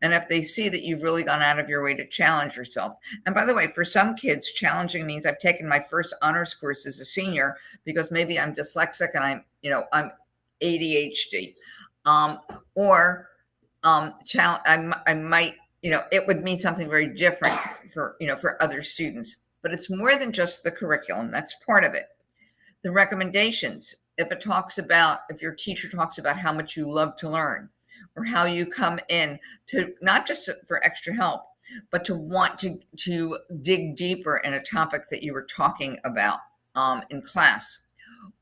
And if they see that you've really gone out of your way to challenge yourself. And by the way, for some kids, challenging means I've taken my first honors course as a senior because maybe I'm dyslexic and I'm ADHD, or I might, it would mean something very different for other students. But it's more than just the curriculum. That's part of it. The recommendations, if your teacher talks about how much you love to learn, or how you come in to not just for extra help, but to want to dig deeper in a topic that you were talking about in class.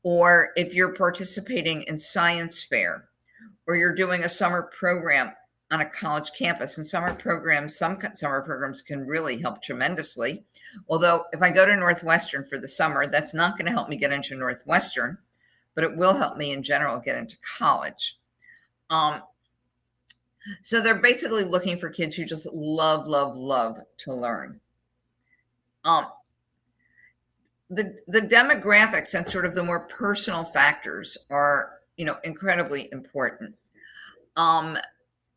Or if you're participating in science fair, or you're doing a summer program on a college campus. And some summer programs can really help tremendously. Although if I go to Northwestern for the summer, that's not going to help me get into Northwestern, but it will help me in general get into college. So they're basically looking for kids who just love to learn. The demographics and sort of the more personal factors are, incredibly important.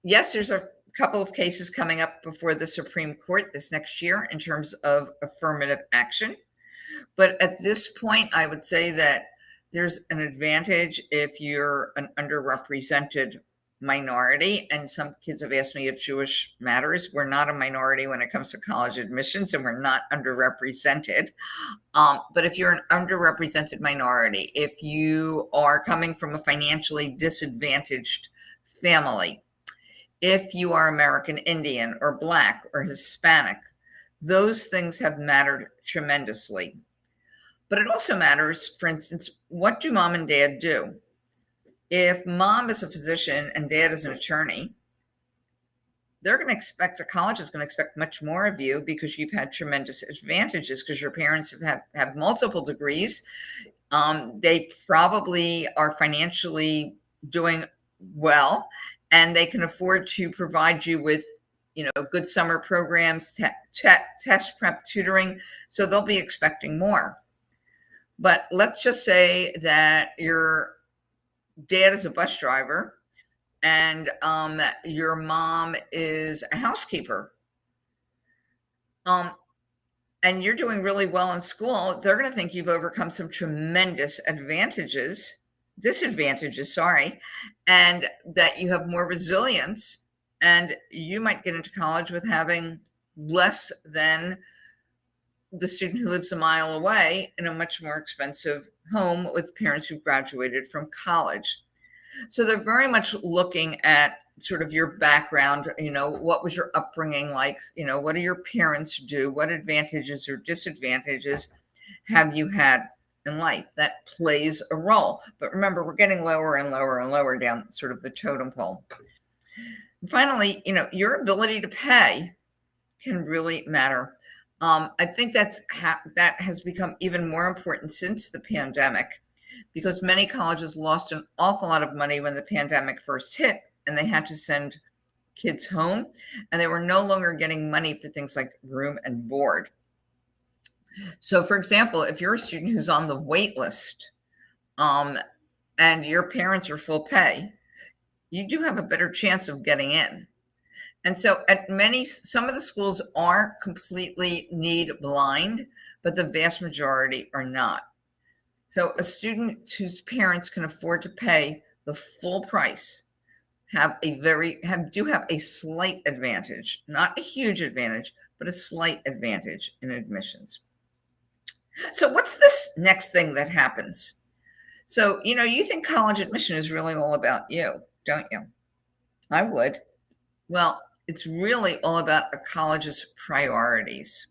Yes, there's a couple of cases coming up before the Supreme Court this next year in terms of affirmative action. But at this point, I would say that there's an advantage if you're an underrepresented minority. And some kids have asked me if Jewish matters. We're not a minority when it comes to college admissions, and we're not underrepresented. But if you're an underrepresented minority, if you are coming from a financially disadvantaged family, if you are American Indian or Black or Hispanic, those things have mattered tremendously. But it also matters, for instance, what do mom and dad do? If mom is a physician and dad is an attorney, they're going to expect, a college is going to expect much more of you because you've had tremendous advantages because your parents have multiple degrees. They probably are financially doing well, and they can afford to provide you with, good summer programs, test prep tutoring. So they'll be expecting more. But let's just say that your dad is a bus driver and your mom is a housekeeper, and you're doing really well in school. They're going to think you've overcome some tremendous disadvantages, and that you have more resilience, and you might get into college with having less than the student who lives a mile away in a much more expensive home with parents who graduated from college. So they're very much looking at sort of your background, what was your upbringing like? What do your parents do? What advantages or disadvantages have you had in life? That plays a role. But remember, we're getting lower and lower and lower down sort of the totem pole. And finally, your ability to pay can really matter. I think that has become even more important since the pandemic, because many colleges lost an awful lot of money when the pandemic first hit, and they had to send kids home, and they were no longer getting money for things like room and board. So, for example, if you're a student who's on the wait list, and your parents are full pay, you do have a better chance of getting in. And so at some of the schools are completely need blind, but the vast majority are not. So a student whose parents can afford to pay the full price do have a slight advantage, not a huge advantage, but a slight advantage in admissions. So what's this next thing that happens? So, you think college admission is really all about you, don't you? I would. Well, it's really all about a college's priorities.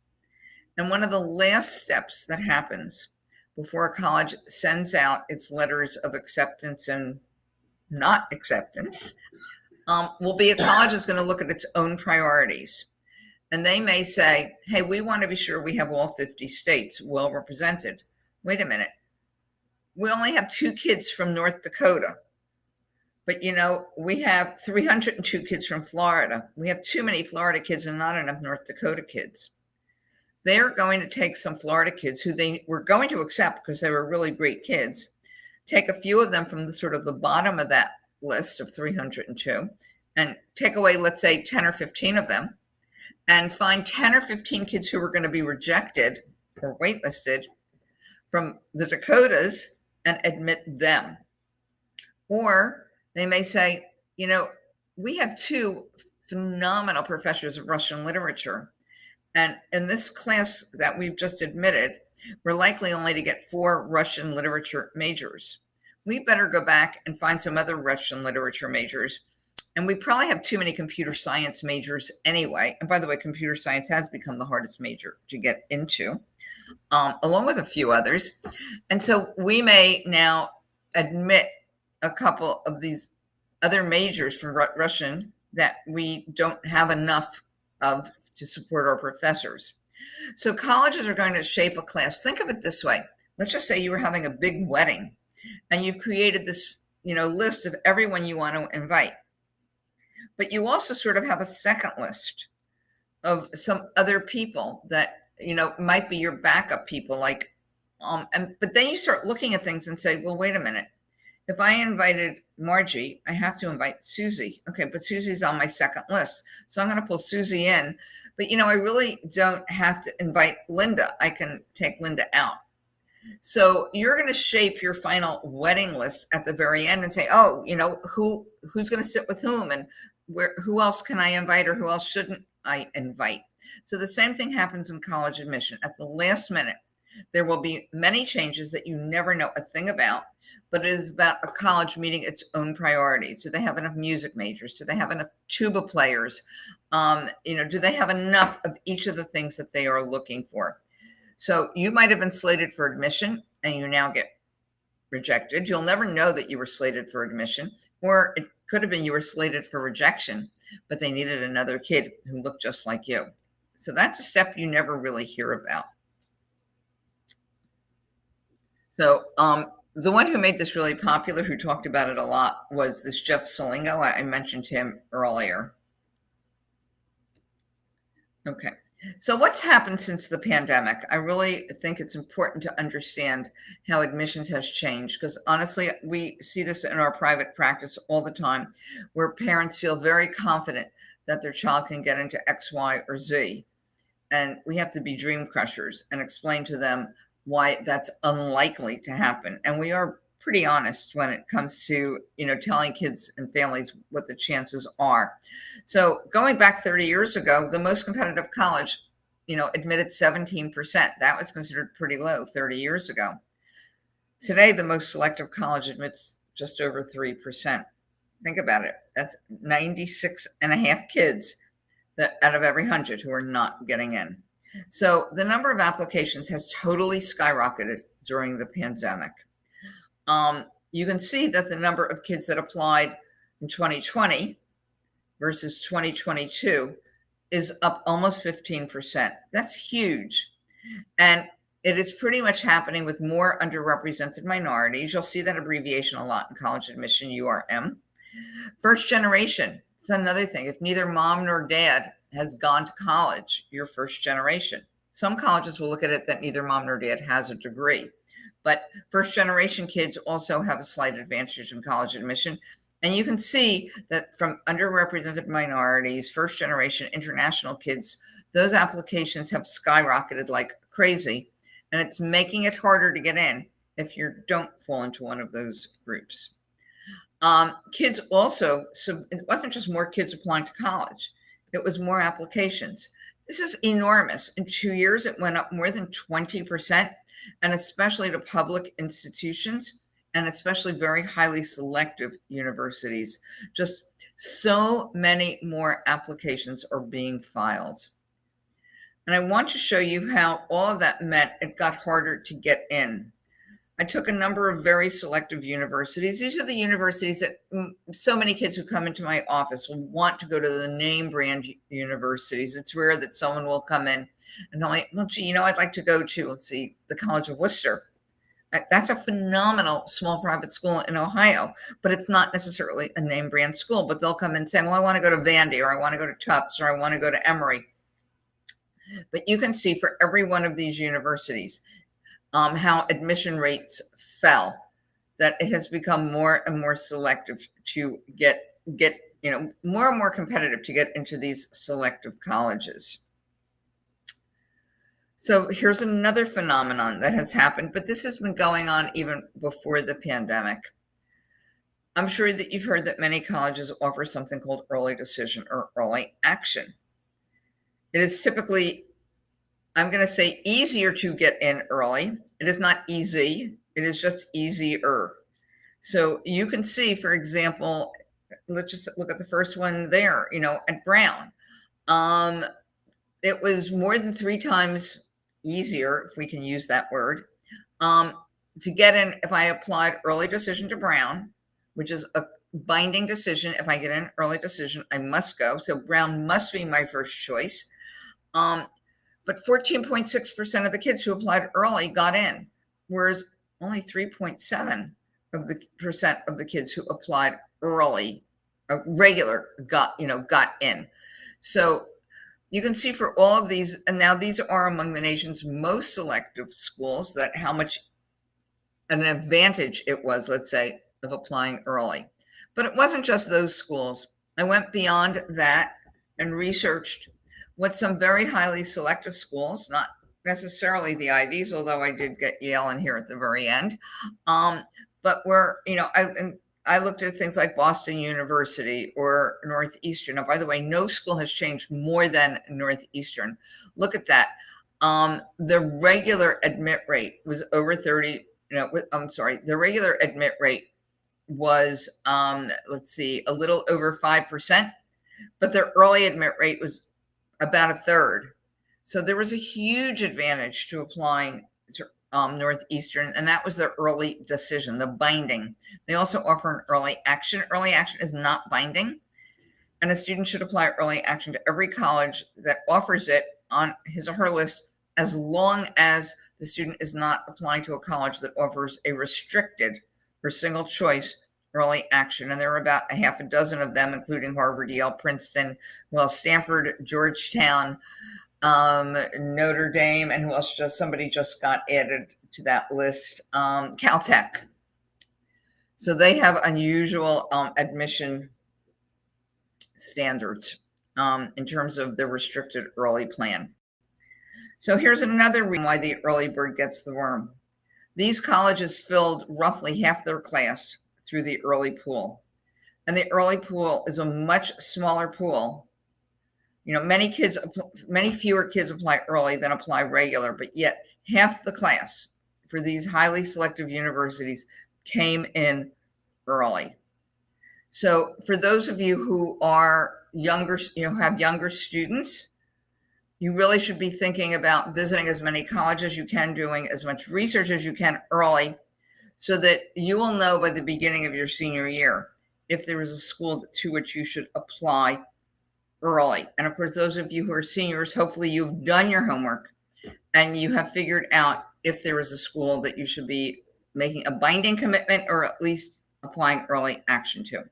And one of the last steps that happens before a college sends out its letters of acceptance and not acceptance will be a college is going to look at its own priorities. And they may say, hey, we want to be sure we have all 50 states well represented. Wait a minute. We only have 2 kids from North Dakota. But, we have 302 kids from Florida. We have too many Florida kids and not enough North Dakota kids. They're going to take some Florida kids who they were going to accept because they were really great kids, take a few of them from the bottom of that list of 302 and take away, let's say, 10 or 15 of them and find 10 or 15 kids who are going to be rejected or waitlisted from the Dakotas and admit them. Or they may say, we have 2 phenomenal professors of Russian literature. And in this class that we've just admitted, we're likely only to get 4 Russian literature majors. We better go back and find some other Russian literature majors. And we probably have too many computer science majors anyway. And by the way, computer science has become the hardest major to get into, along with a few others. And so we may now admit a couple of these other majors from Russian that we don't have enough of to support our professors. So colleges are going to shape a class. Think of it this way. Let's just say you were having a big wedding and you've created this, list of everyone you want to invite. But you also sort of have a second list of some other people that, might be your backup people but then you start looking at things and say, well, wait a minute. If I invited Margie, I have to invite Susie. Okay, but Susie's on my second list. So I'm going to pull Susie in. But, I really don't have to invite Linda. I can take Linda out. So you're going to shape your final wedding list at the very end and say, oh, who's going to sit with whom and who else can I invite or who else shouldn't I invite? So the same thing happens in college admission. At the last minute, there will be many changes that you never know a thing about. But it is about a college meeting its own priorities. Do they have enough music majors? Do they have enough tuba players? Do they have enough of each of the things that they are looking for? So you might have been slated for admission and you now get rejected. You'll never know that you were slated for admission, or it could have been you were slated for rejection, but they needed another kid who looked just like you. So that's a step you never really hear about. So, the one who made this really popular, who talked about it a lot, was this Jeff Salingo. I mentioned him earlier. Okay. So what's happened since the pandemic? I really think it's important to understand how admissions has changed, because honestly, we see this in our private practice all the time, where parents feel very confident that their child can get into X, Y, or Z. And we have to be dream crushers and explain to them why that's unlikely to happen. And we are pretty honest when it comes to, telling kids and families what the chances are. So going back 30 years ago, the most competitive college, admitted 17%. That was considered pretty low 30 years ago. Today, the most selective college admits just over 3%. Think about it. That's 96 and a half kids out of every 100 who are not getting in. So the number of applications has totally skyrocketed during the pandemic. You can see that the number of kids that applied in 2020 versus 2022 is up almost 15%. That's huge. And it is pretty much happening with more underrepresented minorities. You'll see that abbreviation a lot in college admission, URM. First generation. It's another thing. If neither mom nor dad has gone to college, you're first generation. Some colleges will look at it that neither mom nor dad has a degree. But first generation kids also have a slight advantage in college admission. And you can see that from underrepresented minorities, first generation international kids, those applications have skyrocketed like crazy. And it's making it harder to get in if you don't fall into one of those groups. Kids also, so it wasn't just more kids applying to college, it was more applications. This is enormous. In 2 years, it went up more than 20%, and especially to public institutions, and especially very highly selective universities. Just so many more applications are being filed. And I want to show you how all of that meant it got harder to get in. I took a number of very selective universities. These are the universities that so many kids who come into my office will want to go to the name brand universities. It's rare that someone will come in and only, well, gee, I'd like to go to, let's see, the College of Worcester. That's a phenomenal small private school in Ohio, but it's not necessarily a name brand school. But they'll come and say, well, I want to go to Vandy, or I want to go to Tufts, or I want to go to Emory. But you can see for every one of these universities, how admission rates fell, that it has become more and more selective to get more and more competitive to get into these selective colleges. So here's another phenomenon that has happened, but this has been going on even before the pandemic. I'm sure that you've heard that many colleges offer something called early decision or early action. It is typically, I'm going to say, easier to get in early. It is not easy. It is just easier. So you can see, for example, let's just look at the first one there, at Brown. It was more than 3 times easier, if we can use that word, to get in if I applied early decision to Brown, which is a binding decision. If I get in early decision, I must go. So Brown must be my first choice. But 14.6% of the kids who applied early got in, whereas only 3.7% of the kids who applied early, regular, got in. So you can see for all of these, and now these are among the nation's most selective schools, that how much an advantage it was, let's say, of applying early. But it wasn't just those schools. I went beyond that and researched what some very highly selective schools, not necessarily the Ivies, although I did get Yale in here at the very end, but were, I looked at things like Boston University or Northeastern. Now, by the way, no school has changed more than Northeastern. Look at that. The regular admit rate was over 30, the regular admit rate was, let's see, a little over 5%, but their early admit rate was about a third. So there was a huge advantage to applying to Northeastern, and that was their early decision, the binding. They also offer an early action. Early action is not binding, and a student should apply early action to every college that offers it on his or her list, as long as the student is not applying to a college that offers a restricted or single choice early action. And there are about a half a dozen of them, including Harvard, Yale, Princeton, Stanford, Georgetown, Notre Dame, and who else? Somebody just got added to that list, Caltech. So they have unusual admission standards in terms of the restricted early plan. So here's another reason why the early bird gets the worm. These colleges filled roughly half their class through the early pool. And the early pool is a much smaller pool. Many fewer kids apply early than apply regular, but yet half the class for these highly selective universities came in early. So for those of you who are younger, have younger students, you really should be thinking about visiting as many colleges as you can, doing as much research as you can early, so that you will know by the beginning of your senior year if there is a school to which you should apply early. And of course, those of you who are seniors, hopefully you've done your homework and you have figured out if there is a school that you should be making a binding commitment or at least applying early action to.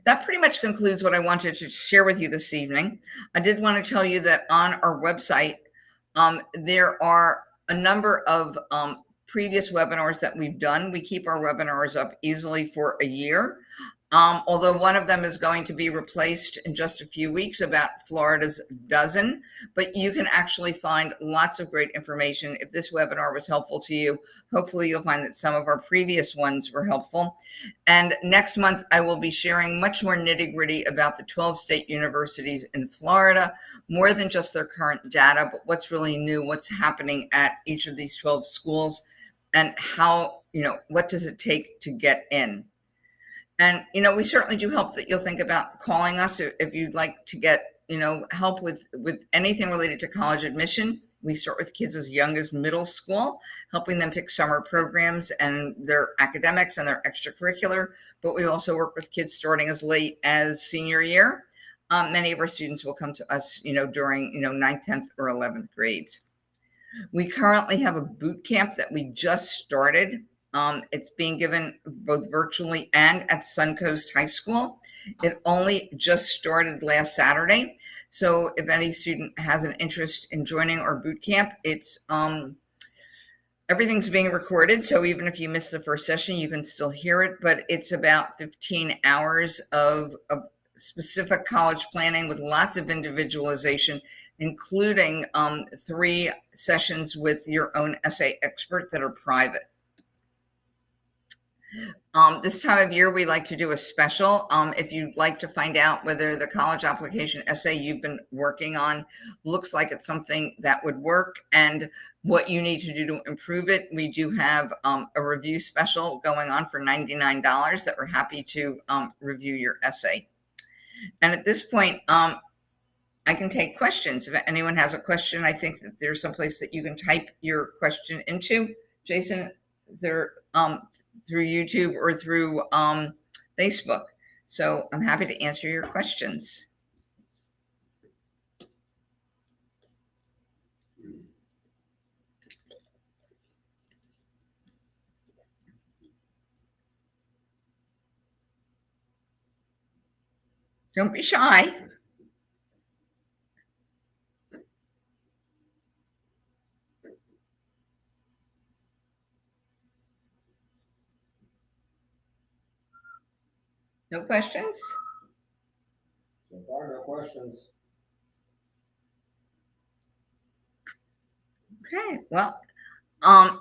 That pretty much concludes what I wanted to share with you this evening. I did want to tell you that on our website, there are a number of previous webinars that we've done. We keep our webinars up easily for a year. Although one of them is going to be replaced in just a few weeks about Florida's dozen, but you can actually find lots of great information. If this webinar was helpful to you, hopefully you'll find that some of our previous ones were helpful. And next month, I will be sharing much more nitty-gritty about the 12 state universities in Florida, more than just their current data, but what's really new, what's happening at each of these 12 schools, and how, what does it take to get in? And, we certainly do hope that you'll think about calling us if you'd like to get, help with anything related to college admission. We start with kids as young as middle school, helping them pick summer programs and their academics and their extracurricular. But we also work with kids starting as late as senior year. Many of our students will come to us, during, 9th, 10th, or 11th grades. We currently have a boot camp that we just started. It's being given both virtually and at Suncoast High School. It only just started last Saturday. So if any student has an interest in joining our boot camp, it's everything's being recorded. So even if you miss the first session, you can still hear it, but it's about 15 hours of specific college planning with lots of individualization, including 3 sessions with your own essay expert that are private. This time of year, we like to do a special. If you'd like to find out whether the college application essay you've been working on looks like it's something that would work and what you need to do to improve it, we do have a review special going on for $99 that we're happy to review your essay. And at this point, I can take questions. If anyone has a question, I think that there's some place that you can type your question into. Jason, is there through YouTube or through Facebook? So I'm happy to answer your questions. Don't be shy. No questions? So far, no questions. Okay, well, I'd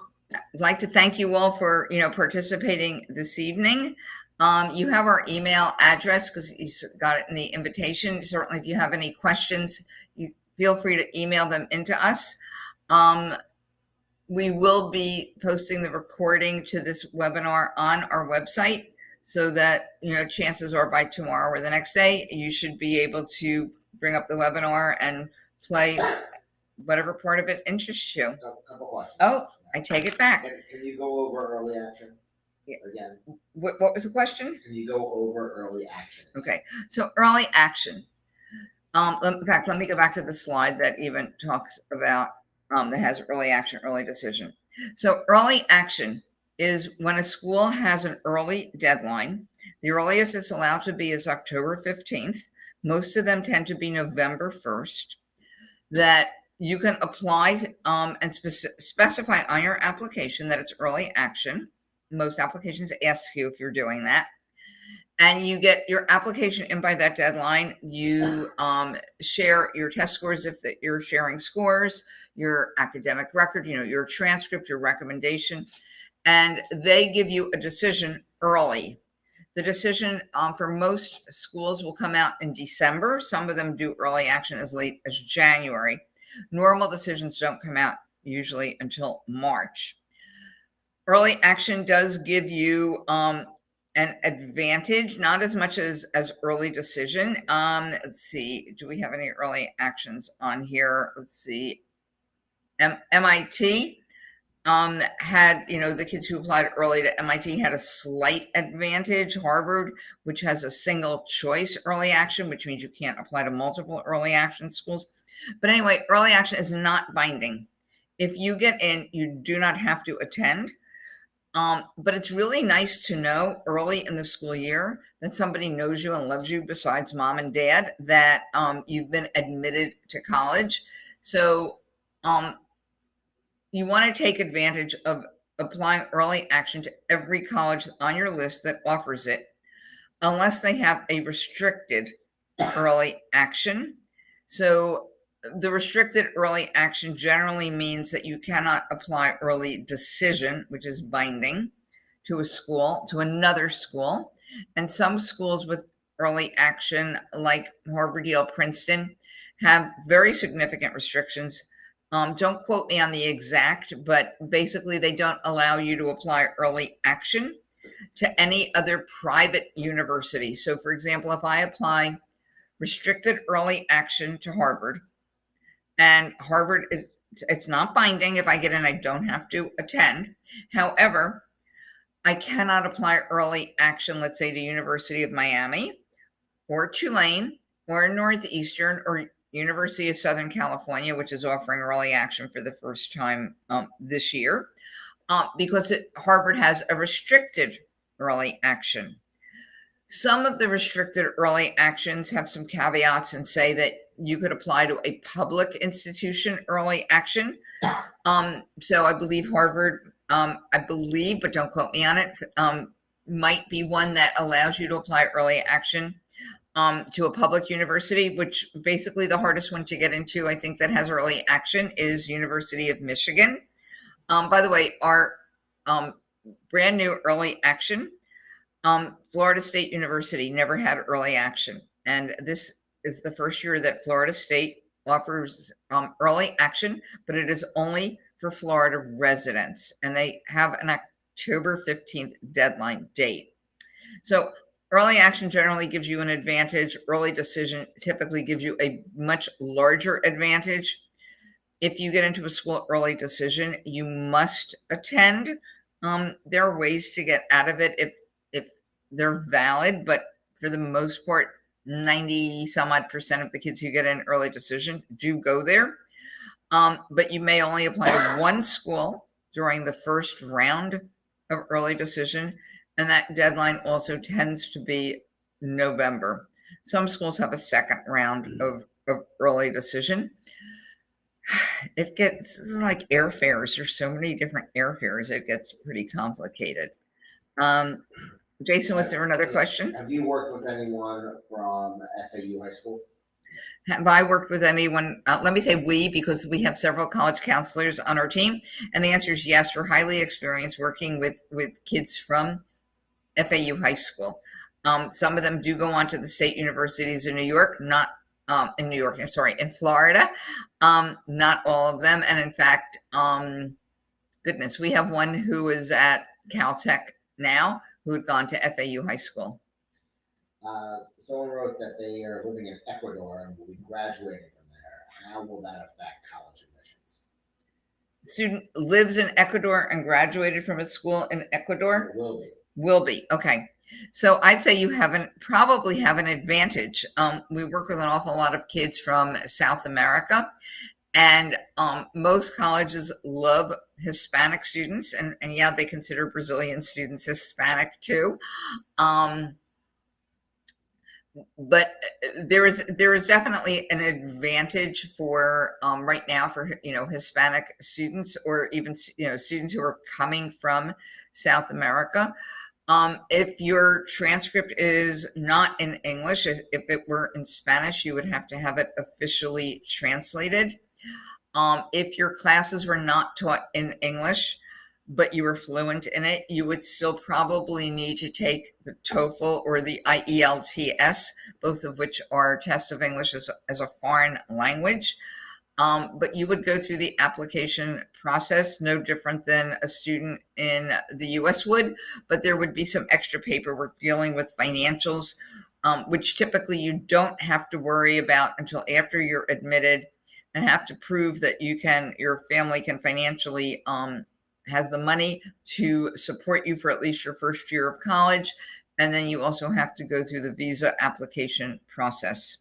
like to thank you all for, participating this evening. You have our email address because you got it in the invitation. Certainly, if you have any questions, you feel free to email them into us. We will be posting the recording to this webinar on our website so that, chances are by tomorrow or the next day, you should be able to bring up the webinar and play whatever part of it interests you. A couple questions. Oh, I take it back. Can you go over early action again? What was the question? Can you go over early action? Okay, so early action. In fact, let me go back to the slide that even talks about that has early action, early decision. So early action is when a school has an early deadline. The earliest it's allowed to be is October 15th. Most of them tend to be November 1st. That you can apply and specify on your application that it's early action. Most applications ask you if you're doing that. And you get your application in by that deadline. You share your test scores if you're sharing scores, your academic record, your transcript, your recommendation, and they give you a decision early. The decision for most schools will come out in December. Some of them do early action as late as January. Normal decisions don't come out usually until March. Early action does give you an advantage, not as much as early decision. Let's see, do we have any early actions on here? Let's see. MIT had, the kids who applied early to MIT had a slight advantage. Harvard, which has a single choice early action, which means you can't apply to multiple early action schools. But anyway, early action is not binding. If you get in, you do not have to attend. But it's really nice to know early in the school year that somebody knows you and loves you besides mom and dad, that you've been admitted to college. So you want to take advantage of applying early action to every college on your list that offers it, unless they have a restricted early action. So the restricted early action generally means that you cannot apply early decision, which is binding, to a school, to another school. And some schools with early action, like Harvard, Yale, Princeton, have very significant restrictions. Don't quote me on the exact, but basically they don't allow you to apply early action to any other private university. So for example, if I apply restricted early action to Harvard, and Harvard is, it's not binding. If I get in, I don't have to attend. However, I cannot apply early action, let's say to University of Miami or Tulane or Northeastern or University of Southern California, which is offering early action for the first time this year, because Harvard has a restricted early action. Some of the restricted early actions have some caveats and say that you could apply to a public institution early action. So I believe Harvard, I believe, but don't quote me on it, might be one that allows you to apply early action to a public university, which basically the hardest one to get into, I think, that has early action is University of Michigan. By the way, our brand new early action, Florida State University never had early action. And this is the first year that Florida State offers early action, but it is only for Florida residents. And they have an October 15th deadline date. So early action generally gives you an advantage. Early decision typically gives you a much larger advantage. If you get into a school early decision, you must attend. There are ways to get out of it if they're valid, but for the most part, 90 some odd % of the kids who get an early decision do go there. But you may only apply to one school during the first round of early decision. And that deadline also tends to be November. Some schools have a second round of early decision. It gets like airfares. There's so many different airfares. It gets pretty complicated. Jason, was there another question? Have you worked with anyone from FAU High School? Have I worked with anyone? Let me say we, because we have several college counselors on our team. And the answer is yes. We're highly experienced working with kids from FAU High School. Some of them do go on to the state universities in New York, not in New York, I'm sorry, in Florida. Not all of them. And in fact, goodness, we have one who is at Caltech now, who had gone to FAU High School. Someone wrote that they are living in Ecuador and will be graduating from there. How will that affect college admissions? Student lives in Ecuador and graduated from a school in Ecuador? Will be. Will be. Okay. So I'd say you probably have an advantage. We work with an awful lot of kids from South America, and most colleges love Hispanic students, and yeah, they consider Brazilian students Hispanic too. But there is definitely an advantage for right now for Hispanic students, or even students who are coming from South America. If your transcript is not in English, if it were in Spanish, you would have to have it officially translated. If your classes were not taught in English, but you were fluent in it, you would still probably need to take the TOEFL or the IELTS, both of which are tests of English as a foreign language. But you would go through the application process, no different than a student in the US would, but there would be some extra paperwork dealing with financials, which typically you don't have to worry about until after you're admitted, and have to prove that your family can financially, has the money to support you for at least your first year of college. And then you also have to go through the visa application process.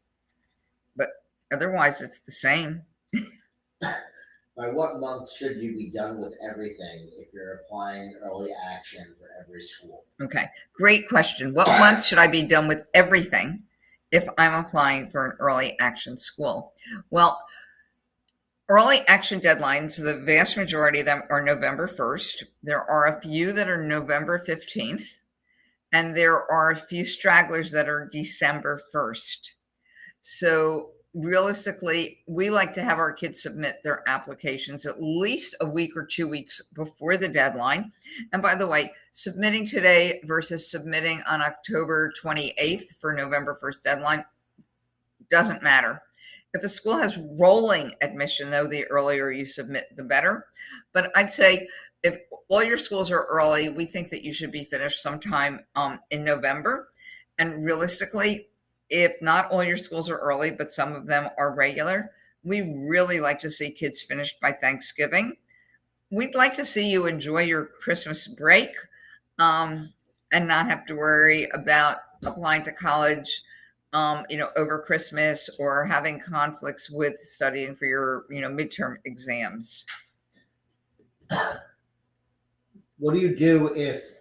But otherwise, it's the same. By what month should you be done with everything if you're applying early action for every school? Okay, great question. What month should I be done with everything if I'm applying for an early action school? Well, Early action deadlines, the vast majority of them are November 1st. There are a few that are November 15th, and there are a few stragglers that are December 1st. So realistically, we like to have our kids submit their applications at least a week or 2 weeks before the deadline. And by the way, submitting today versus submitting on October 28th for November 1st deadline doesn't matter. If a school has rolling admission, though, the earlier you submit, the better. But I'd say if all your schools are early, we think that you should be finished sometime in November. And realistically, if not all your schools are early, but some of them are regular, we really like to see kids finished by Thanksgiving. We'd like to see you enjoy your Christmas break and not have to worry about applying to college over Christmas or having conflicts with studying for your, midterm exams. What do you do if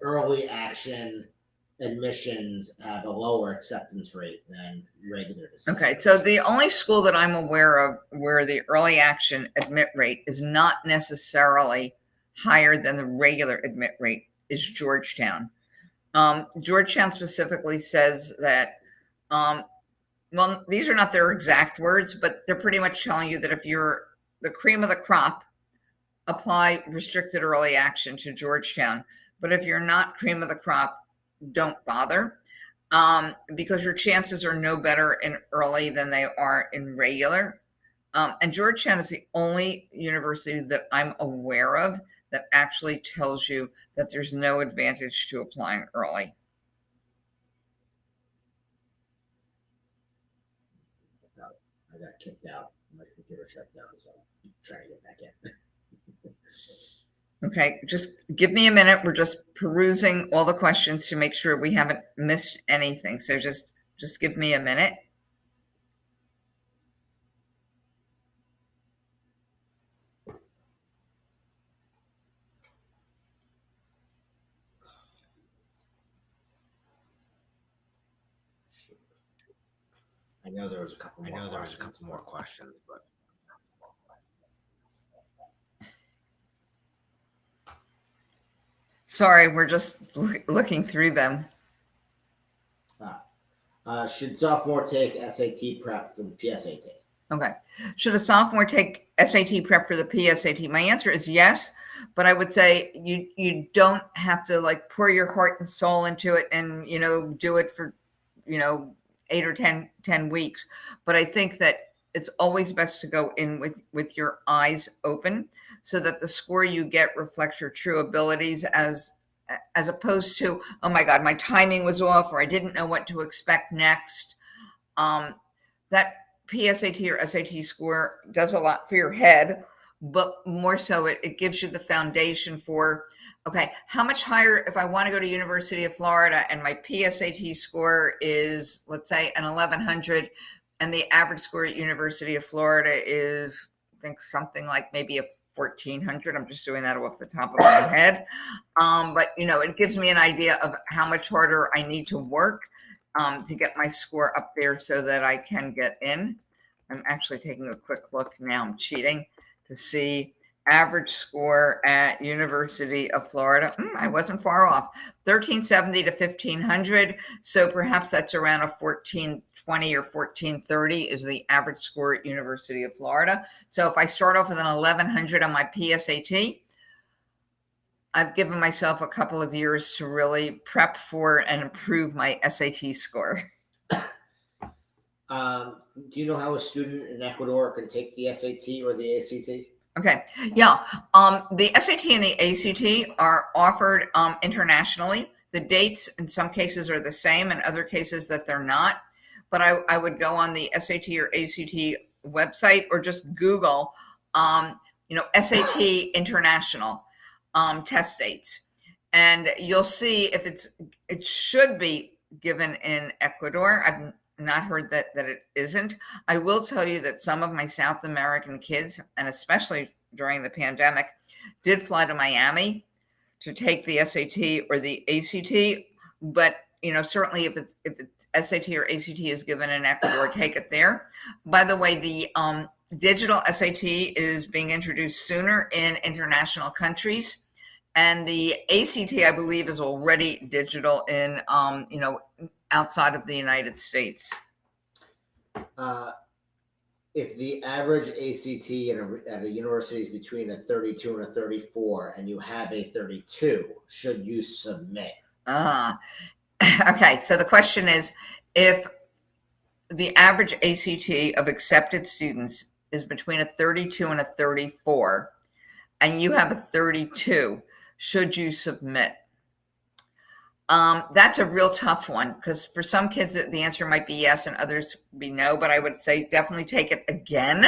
early action admissions have a lower acceptance rate than regular admissions? Okay, so the only school that I'm aware of where the early action admit rate is not necessarily higher than the regular admit rate is Georgetown. Georgetown specifically says that, well, these are not their exact words, but they're pretty much telling you that if you're the cream of the crop, apply restricted early action to Georgetown. But if you're not cream of the crop, don't bother, because your chances are no better in early than they are in regular. And Georgetown is the only university that I'm aware of that actually tells you that there's no advantage to applying early. I got kicked out. My computer shut down, so I'm trying to get back in. Okay, just give me a minute. We're just perusing all the questions to make sure we haven't missed anything. So just give me a minute. I know there was a couple more questions, but sorry, we're just looking through them. Should sophomore take SAT prep for the PSAT? Okay. Should a sophomore take SAT prep for the PSAT? My answer is yes, but I would say you don't have to like pour your heart and soul into it and, do it for, 8 or 10 weeks. But I think that it's always best to go in with your eyes open so that the score you get reflects your true abilities as opposed to, oh my God, my timing was off or I didn't know what to expect next. That PSAT or SAT score does a lot for your head, but more so it gives you the foundation for, okay, how much higher if I want to go to University of Florida and my PSAT score is, let's say, an 1100 and the average score at University of Florida is, I think, something like maybe a 1400. I'm just doing that off the top of my head. But, it gives me an idea of how much harder I need to work to get my score up there so that I can get in. I'm actually taking a quick look now. I'm cheating to see average score at University of Florida. I wasn't far off, 1370 to 1500. So perhaps that's around a 1420 or 1430 is the average score at University of Florida. So if I start off with an 1100 on my PSAT, I've given myself a couple of years to really prep for and improve my SAT score. Do you know how a student in Ecuador can take the SAT or the ACT? Okay. Yeah. The SAT and the ACT are offered internationally. The dates in some cases are the same, in other cases that they're not. But I would go on the SAT or ACT website or just Google, SAT international test dates, and you'll see if it should be given in Ecuador. I've not heard that it isn't. I will tell you that some of my South American kids, and especially during the pandemic, did fly to Miami to take the SAT or the ACT. But certainly if it's SAT or ACT is given in Ecuador, take it there. By the way, the digital SAT is being introduced sooner in international countries. And the ACT, I believe, is already digital in, outside of the United States. If the average ACT at a university is between a 32 and a 34, and you have a 32, should you submit? Okay, so the question is, if the average ACT of accepted students is between a 32 and a 34, and you have a 32, should you submit? That's a real tough one, because for some kids the answer might be yes and others be no, but I would say definitely take it again,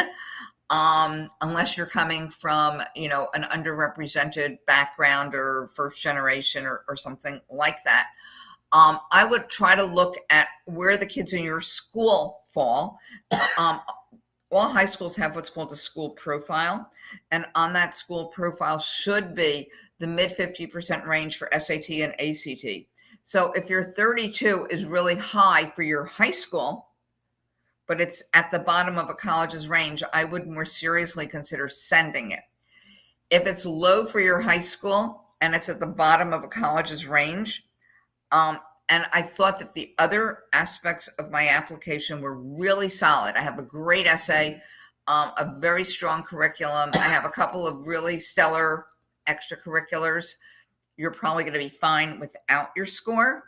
unless you're coming from, an underrepresented background or first generation or something like that. I would try to look at where the kids in your school fall. All high schools have what's called a school profile, and on that school profile should be the mid 50% range for SAT and ACT. So if your 32 is really high for your high school, but it's at the bottom of a college's range, I would more seriously consider sending it. If it's low for your high school and it's at the bottom of a college's range, and I thought that the other aspects of my application were really solid. I have a great essay, a very strong curriculum. I have a couple of really stellar extracurriculars. You're probably going to be fine without your score,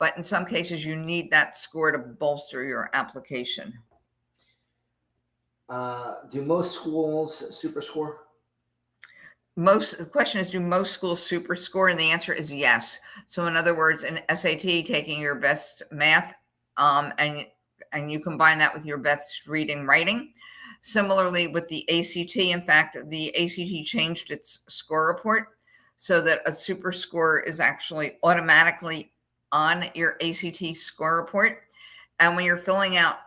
but in some cases you need that score to bolster your application. Do most schools super score? The question is, do most schools super score? And the answer is yes. So in other words, in SAT, taking your best math, and you combine that with your best reading, writing. Similarly with the ACT, in fact, the ACT changed its score report so that a super score is actually automatically on your ACT score report. And when you're filling out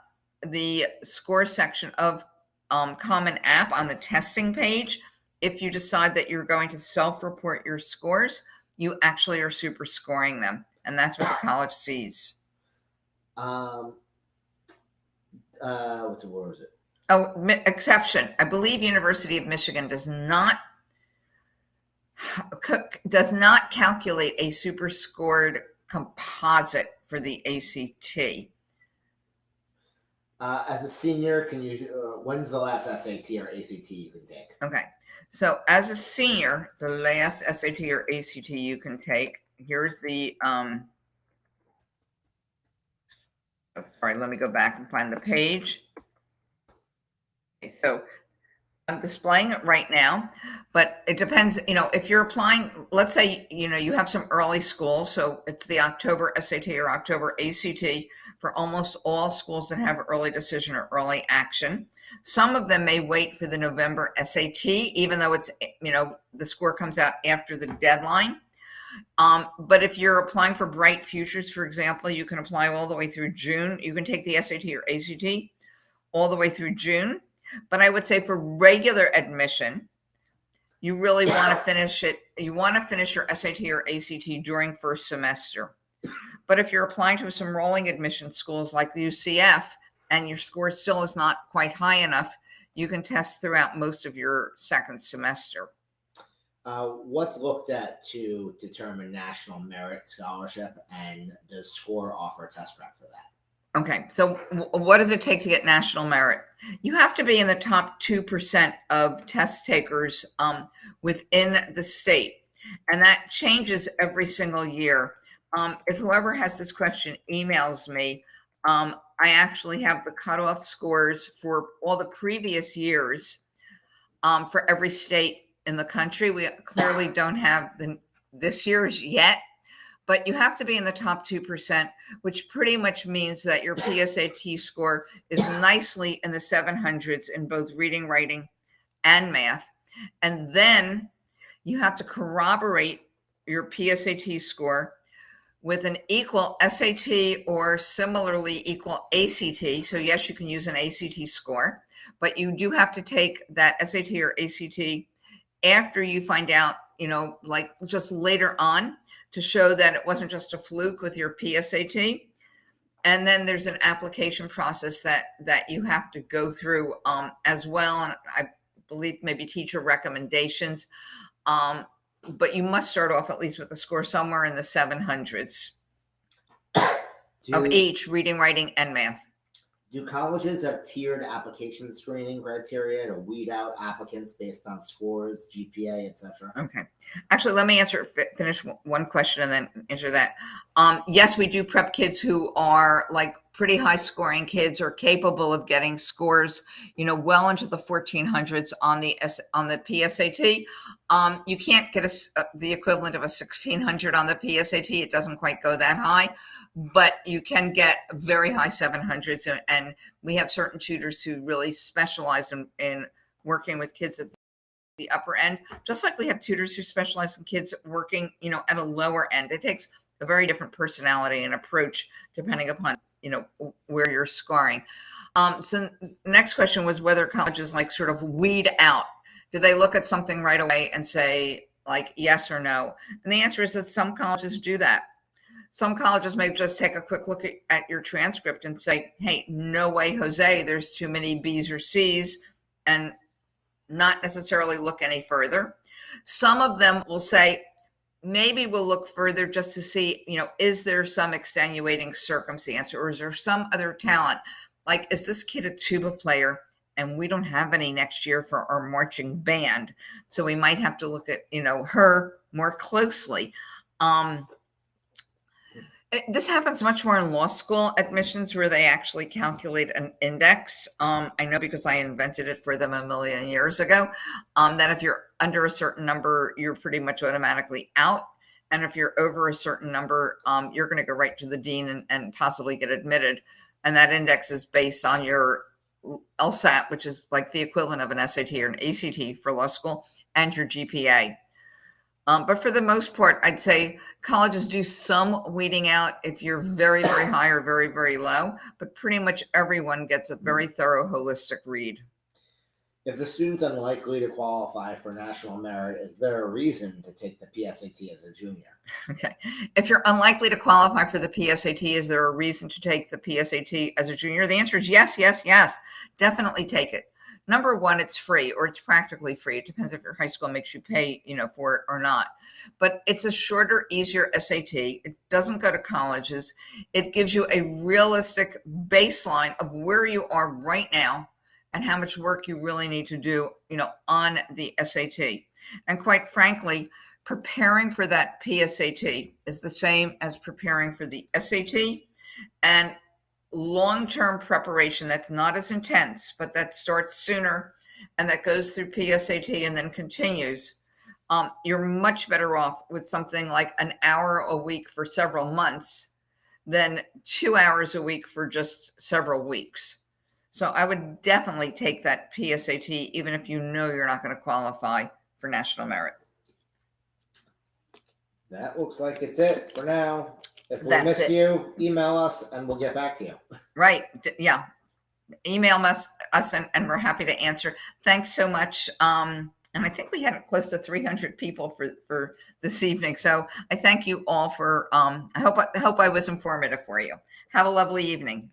the score section of Common App on the testing page, if you decide that you're going to self-report your scores, you actually are super scoring them. And that's what the college sees. What's the word is it? Oh, exception. I believe University of Michigan does not calculate a super scored composite for the ACT. As a senior, when's the last SAT or ACT you can take? Okay. So as a senior, the last SAT or ACT you can take, here's the, sorry, let me go back and find the page. Okay, so I'm displaying it right now, but it depends, if you're applying, let's say, you have some early school. So it's the October SAT or October ACT for almost all schools that have early decision or early action. Some of them may wait for the November SAT, even though it's, the score comes out after the deadline. But if you're applying for Bright Futures, for example, you can apply all the way through June. You can take the SAT or ACT all the way through June. But I would say for regular admission, you really want to finish it. You want to finish your SAT or ACT during first semester. But if you're applying to some rolling admission schools like UCF and your score still is not quite high enough, you can test throughout most of your second semester. What's looked at to determine national merit scholarship, and the score offer a test prep for that? Okay, so what does it take to get national merit? You have to be in the top 2% of test takers within the state, and that changes every single year. If whoever has this question emails me, I actually have the cutoff scores for all the previous years for every state in the country. We clearly don't have this year's yet, but you have to be in the top 2%, which pretty much means that your PSAT score is nicely in the 700s in both reading, writing, and math. And then you have to corroborate your PSAT score with an equal SAT or similarly equal ACT. So yes, you can use an ACT score, but you do have to take that SAT or ACT after you find out, like just later on, to show that it wasn't just a fluke with your PSAT. And then there's an application process that you have to go through as well. And I believe maybe teacher recommendations. But you must start off at least with a score somewhere in the 700s of Do each reading, writing, and math. do colleges have tiered application screening criteria to weed out applicants based on scores, GPA, etc.? Okay. Actually, let me finish one question and then answer that. Yes, we do prep kids who are like pretty high scoring kids or capable of getting scores, well into the 1400s on the PSAT. You can't get the equivalent of a 1600 on the PSAT. It doesn't quite go that high, but you can get very high 700s. And we have certain tutors who really specialize in working with kids at the upper end, just like we have tutors who specialize in kids working, at a lower end. It takes a very different personality and approach depending upon, where you're scoring. So the next question was whether colleges like sort of weed out. Do they look at something right away and say like yes or no? And the answer is that some colleges do that. Some colleges may just take a quick look at your transcript and say, hey, no way, Jose, there's too many B's or C's, and not necessarily look any further. Some of them will say, maybe we'll look further just to see, is there some extenuating circumstance, or is there some other talent? Like, is this kid a tuba player? And we don't have any next year for our marching band. So we might have to look at, her more closely. This happens much more in law school admissions where they actually calculate an index. I know because I invented it for them a million years ago, that if you're under a certain number, you're pretty much automatically out. And if you're over a certain number, you're going to go right to the dean and possibly get admitted. And that index is based on your LSAT, which is like the equivalent of an SAT or an ACT for law school, and your GPA. But for the most part, I'd say colleges do some weeding out if you're very, very high or very, very low, but pretty much everyone gets a very thorough, holistic read. If the student's unlikely to qualify for national merit, is there a reason to take the PSAT as a junior? Okay. If you're unlikely to qualify for the PSAT, is there a reason to take the PSAT as a junior? The answer is yes, yes, yes. Definitely take it. Number one, it's free, or it's practically free. It depends if your high school makes you pay, for it or not. But it's a shorter, easier SAT. It doesn't go to colleges. It gives you a realistic baseline of where you are right now and how much work you really need to do, on the SAT. And quite frankly, preparing for that PSAT is the same as preparing for the SAT. And long-term preparation that's not as intense, but that starts sooner and that goes through PSAT and then continues, you're much better off with something like an hour a week for several months than 2 hours a week for just several weeks. So I would definitely take that PSAT, even if you know you're not going to qualify for national merit. That looks like it's it for now. If we That's missed it. you, email us and we'll get back to you. Right. Yeah. Email us and we're happy to answer. Thanks so much. And I think we had close to 300 people for this evening. So I thank you all for, I hope I was informative for you. Have a lovely evening.